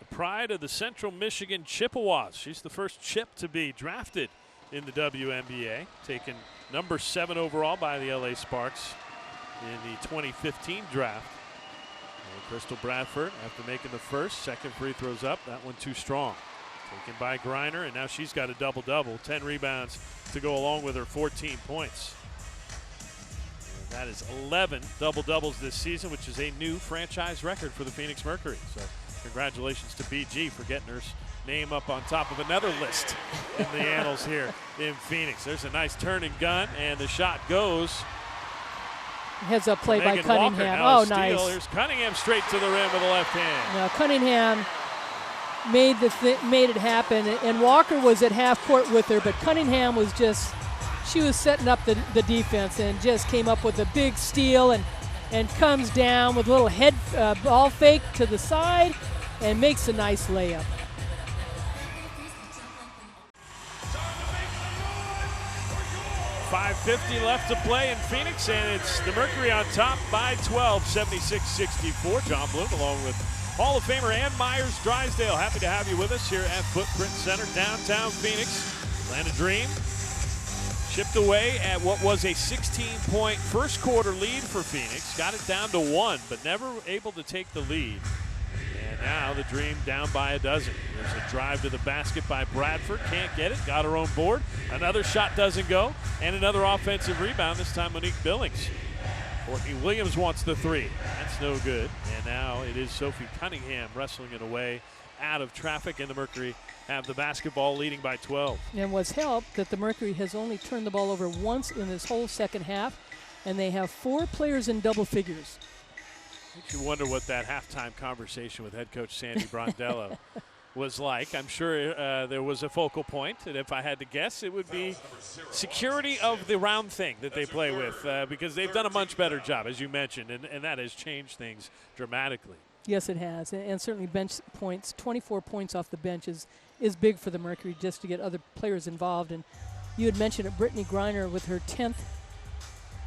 A: The pride of the Central Michigan Chippewas. She's the first Chip to be drafted in the WNBA, taken number 7 overall by the LA Sparks in the 2015 draft. And Crystal Bradford, after making the first, second free throws up, that one too strong. Taken by Griner, and now she's got a double-double, 10 rebounds to go along with her 14 points. And that is 11 double-doubles this season, which is a new franchise record for the Phoenix Mercury. So congratulations to BG for getting her name up on top of another list in the annals here in Phoenix. There's a nice turn and gun, and the shot goes.
B: Heads up play by
A: Megan
B: Cunningham.
A: Walker,
B: Oh, nice.
A: Here's Cunningham straight to the rim with the left hand.
B: Now Cunningham made it happen, and Walker was at half court with her, but Cunningham was she was setting up the defense and just came up with a big steal and comes down with a little head ball fake to the side and makes a nice layup.
A: .550 left to play in Phoenix, and it's the Mercury on top by 12, 76-64. John Bloom along with Hall of Famer Ann Myers Drysdale. Happy to have you with us here at Footprint Center, downtown Phoenix. Atlanta Dream chipped away at what was a 16-point first quarter lead for Phoenix. Got it down to 1, but never able to take the lead. And now the Dream down by a dozen. There's a drive to the basket by Bradford. Can't get it. Got her own board. Another shot doesn't go. And another offensive rebound, this time Monique Billings. Courtney Williams wants the 3. That's no good. And now it is Sophie Cunningham wrestling it away out of traffic, and the Mercury have the basketball leading by 12.
B: And what's helped that the Mercury has only turned the ball over once in this whole second half, and they have 4 players in double figures.
A: Makes you wonder what that halftime conversation with head coach Sandy Brondello was like. I'm sure there was a focal point, and if I had to guess, it would be security of the round thing that they play with, because they've done a much better job, as you mentioned, and that has changed things dramatically.
B: Yes, it has, and certainly bench points. 24 points off the bench is big for the Mercury, just to get other players involved. And you had mentioned it, Brittany Griner with her 10th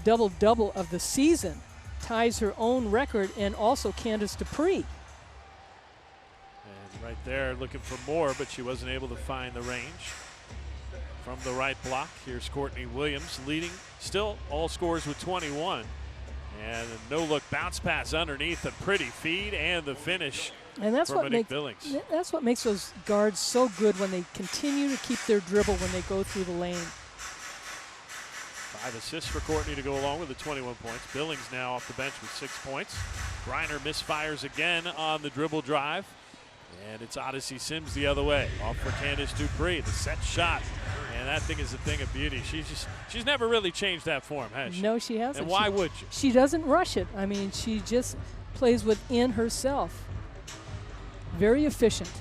B: double-double of the season ties her own record, and also Candace Dupree.
A: And right there looking for more, but she wasn't able to find the range. From the right block, here's Courtney Williams leading still all scores with 21. And a no-look bounce pass underneath, a pretty feed, and the finish for Monique Billings.
B: That's what makes those guards so good, when they continue to keep their dribble when they go through the lane.
A: 5 assists for Courtney to go along with the 21 points. Billings now off the bench with 6 points. Griner misfires again on the dribble drive. And it's Odyssey Sims the other way. Off for Candace Dupree, the set shot. And that thing is a thing of beauty. She's never really changed that form, has she?
B: No, she hasn't.
A: And why would you?
B: She doesn't rush it. I mean, she just plays within herself. Very efficient.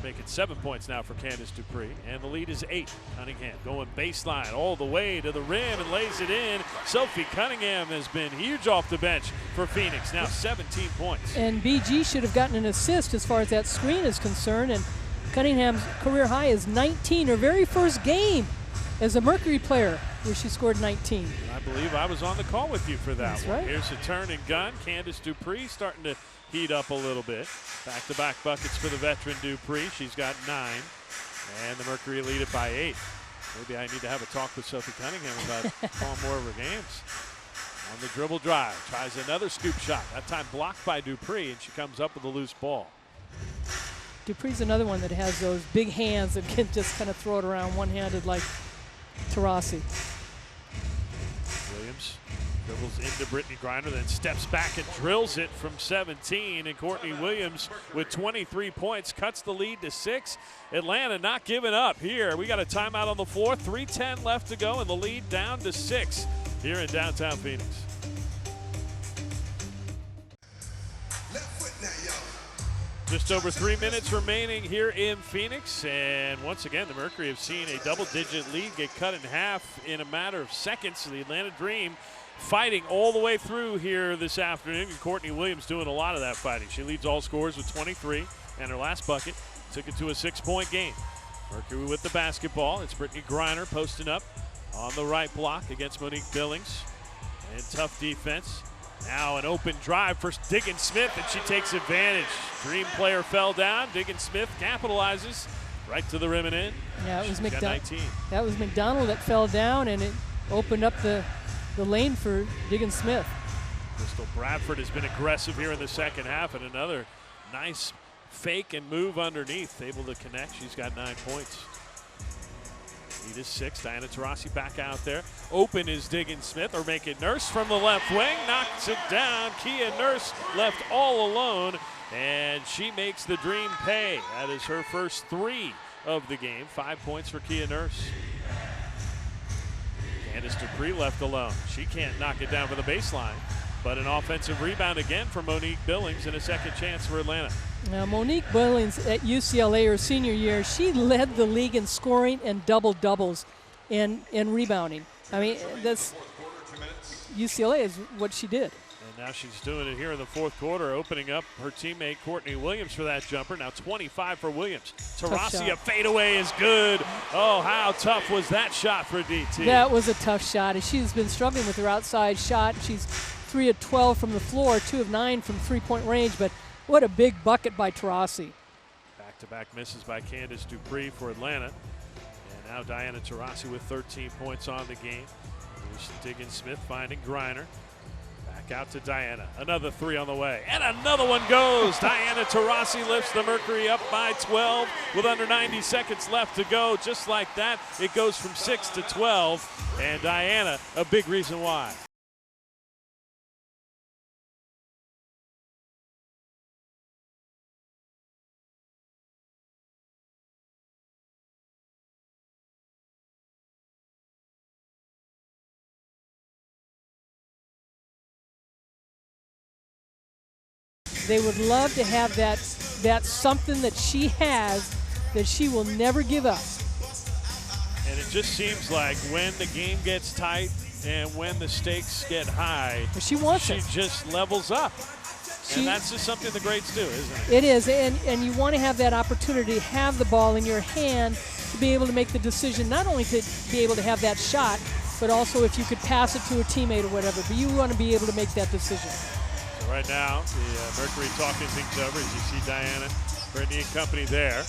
A: Making 7 points now for Candace Dupree, and the lead is 8. Cunningham going baseline all the way to the rim and lays it in. Sophie Cunningham has been huge off the bench for Phoenix, now 17 points.
B: And BG should have gotten an assist as far as that screen is concerned, and Cunningham's career high is 19, her very first game as a Mercury player, where she scored 19.
A: I believe I was on the call with you for that
B: That's
A: one.
B: right.
A: Here's a turn and gun. Candace Dupree starting to heat up a little bit. Back-to-back buckets for the veteran Dupree. She's got 9. And the Mercury lead it by 8. Maybe I need to have a talk with Sophie Cunningham about calling more of her games. On the dribble drive, tries another scoop shot. That time blocked by Dupree, and she comes up with a loose ball.
B: Dupree's another one that has those big hands that can just kind of throw it around one-handed like Taurasi.
A: Williams dribbles into Brittany Griner, then steps back and drills it from 17. And Courtney Williams with 23 points cuts the lead to 6. Atlanta not giving up here. We got a timeout on the floor. 3:10 left to go, and the lead down to 6 here in downtown Phoenix. Just over 3 minutes remaining here in Phoenix, and once again the Mercury have seen a double-digit lead get cut in half in a matter of seconds. The Atlanta Dream fighting all the way through here this afternoon, and Courtney Williams doing a lot of that fighting. She leads all scorers with 23, and her last bucket took it to a 6-point game. Mercury with the basketball. It's Brittany Griner posting up on the right block against Monique Billings, and tough defense. Now an open drive for Diggins Smith, and she takes advantage. Dream player fell down. Diggins Smith capitalizes right to the rim and in.
B: Yeah, it was
A: She's got 19.
B: That was McDonald that fell down, and it opened up the lane for Diggins Smith.
A: Crystal Bradford has been aggressive here in the second half, and another nice fake and move underneath, able to connect. She's got 9 points. Lead is 6. Diana Taurasi back out there. Open is Diggins Smith, or make it Nurse from the left wing. Knocks it down. Kia Nurse left all alone, and she makes the Dream pay. That is her first 3 of the game. 5 points for Kia Nurse. Candace Dupree left alone. She can't knock it down for the baseline, but an offensive rebound again for Monique Billings and a second chance for Atlanta.
B: Now, Monique Billings at UCLA, her senior year, she led the league in scoring and double-doubles and rebounding. I mean, that's UCLA is what she did.
A: And now she's doing it here in the fourth quarter, opening up her teammate Courtney Williams for that jumper. Now 25 for Williams. Taurasi, a fadeaway is good. Oh, how tough was that shot for DT?
B: That was a tough shot, and she's been struggling with her outside shot. She's 3 of 12 from the floor, 2 of 9 from three-point range, but what a big bucket by Taurasi.
A: Back-to-back misses by Candace Dupree for Atlanta. And now Diana Taurasi with 13 points on the game. Here's Diggins Smith finding Griner. Back out to Diana. Another 3 on the way. And another one goes. Diana Taurasi lifts the Mercury up by 12 with under 90 seconds left to go. Just like that, it goes from 6 to 12. And Diana, a big reason why.
B: They would love to have that something that she has that she will never give up.
A: And it just seems like when the game gets tight and when the stakes get high,
B: she wants it.
A: She just levels up. And that's just something the greats do, isn't it?
B: It is, and you want to have that opportunity to have the ball in your hand to be able to make the decision, not only to be able to have that shot, but also if you could pass it to a teammate or whatever. But you want to be able to make that decision.
A: Right now, the Mercury talking things over as you see Diana, Brittany and company there.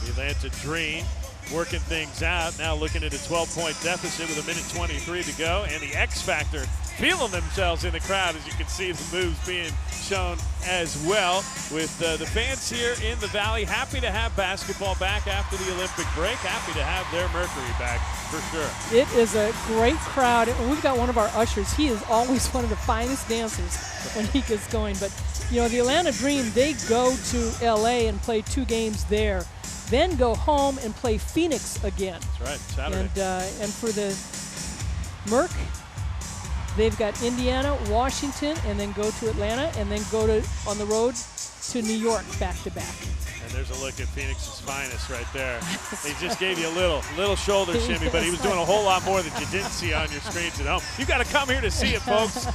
A: The Atlanta Dream working things out. Now looking at a 12-point deficit with 1:23 to go. And the X Factor feeling themselves in the crowd, as you can see the moves being shown as well. With the fans here in the Valley happy to have basketball back after the Olympic break. Happy to have their Mercury back for sure.
B: It is a great crowd. And we've got one of our ushers. He is always one of the finest dancers when he gets going. But, you know, the Atlanta Dream, they go to L.A. and play 2 games there, then go home and play Phoenix again.
A: That's right, Saturday.
B: And for the Merc, they've got Indiana, Washington, and then go to Atlanta, and then go on the road to New York back-to-back.
A: And there's a look at Phoenix's finest right there. He just gave you a little shoulder shimmy, but he was doing a whole lot more that you didn't see on your screens at home. You've got to come here to see it, folks.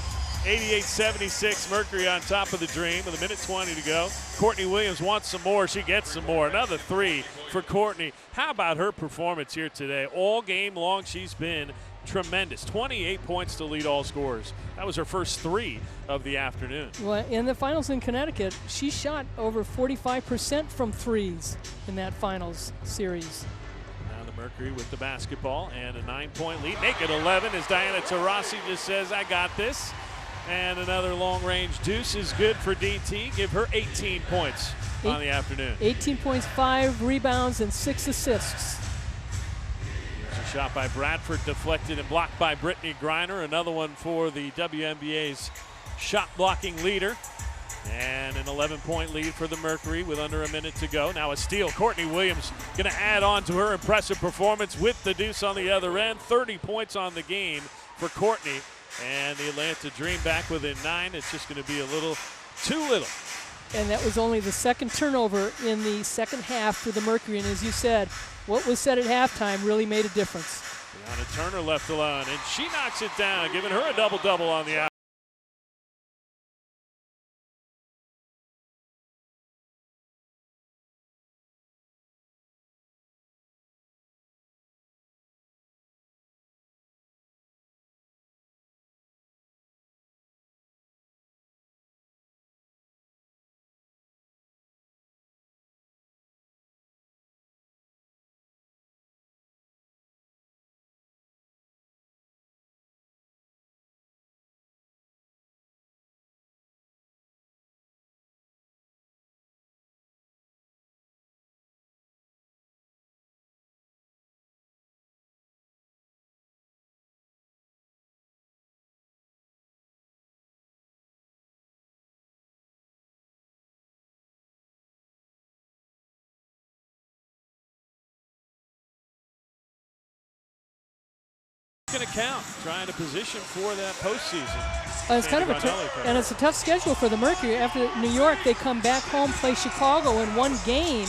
A: 88-76, Mercury on top of the Dream with 1:20 to go. Courtney Williams wants some more. She gets some more. Another three for Courtney. How about her performance here today? All game long, she's been tremendous. 28 points to lead all scorers. That was her first three of the afternoon.
B: Well, in the finals in Connecticut, she shot over 45% from threes in that finals series.
A: Now the Mercury with the basketball and a 9-point lead. Make it 11 as Diana Taurasi just says, I got this. And another long-range deuce is good for DT. Give her 18 points on the afternoon.
B: 18 points, 5 rebounds, and 6 assists.
A: Here's a shot by Bradford, deflected and blocked by Brittany Griner. Another one for the WNBA's shot-blocking leader. And an 11-point lead for the Mercury with under a minute to go. Now a steal. Courtney Williams going to add on to her impressive performance with the deuce on the other end. 30 points on the game for Courtney. And the Atlanta Dream back within 9. It's just going to be a little too little.
B: And that was only the second turnover in the second half for the Mercury. And as you said, what was said at halftime really made a difference.
A: Brianna Turner left alone, and she knocks it down, giving her a double-double on the out. Going to count, trying to position for that postseason.
B: It's kind of and it's a tough schedule for the Mercury. After New York, they come back home, play Chicago in one game,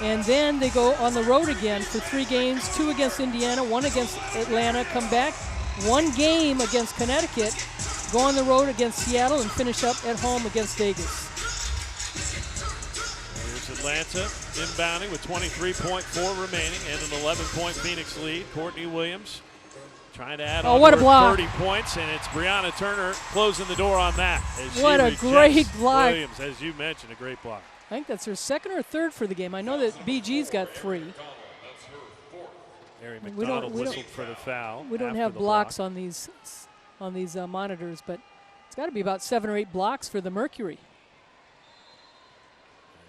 B: and then they go on the road again for 3 games, 2 against Indiana, 1 against Atlanta, come back, 1 game against Connecticut, go on the road against Seattle, and finish up at home against Vegas.
A: Here's Atlanta inbounding with 23.4 remaining and an 11-point Phoenix lead. Courtney Williams trying to add on
B: what a block.
A: 30 points, and it's Brianna Turner closing the door on that.
B: What a great block.
A: Williams, as you mentioned, a great block.
B: I think that's her second or third for the game. I know that BG's got 3.
A: Mary McDonald whistled for the foul.
B: We don't have blocks on these monitors, but it's got to be about 7 or 8 blocks for the Mercury.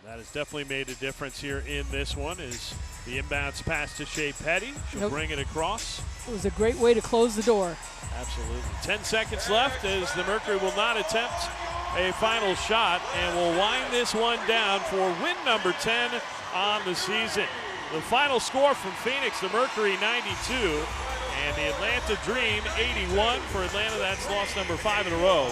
A: And that has definitely made a difference here in this one. Is the inbounds pass to Shea Petty. She'll bring it across.
B: It was a great way to close the door.
A: Absolutely. 10 seconds left as the Mercury will not attempt a final shot and will wind this one down for win number 10 on the season. The final score from Phoenix, the Mercury 92 and the Atlanta Dream 81. For Atlanta, that's loss number 5 in a row.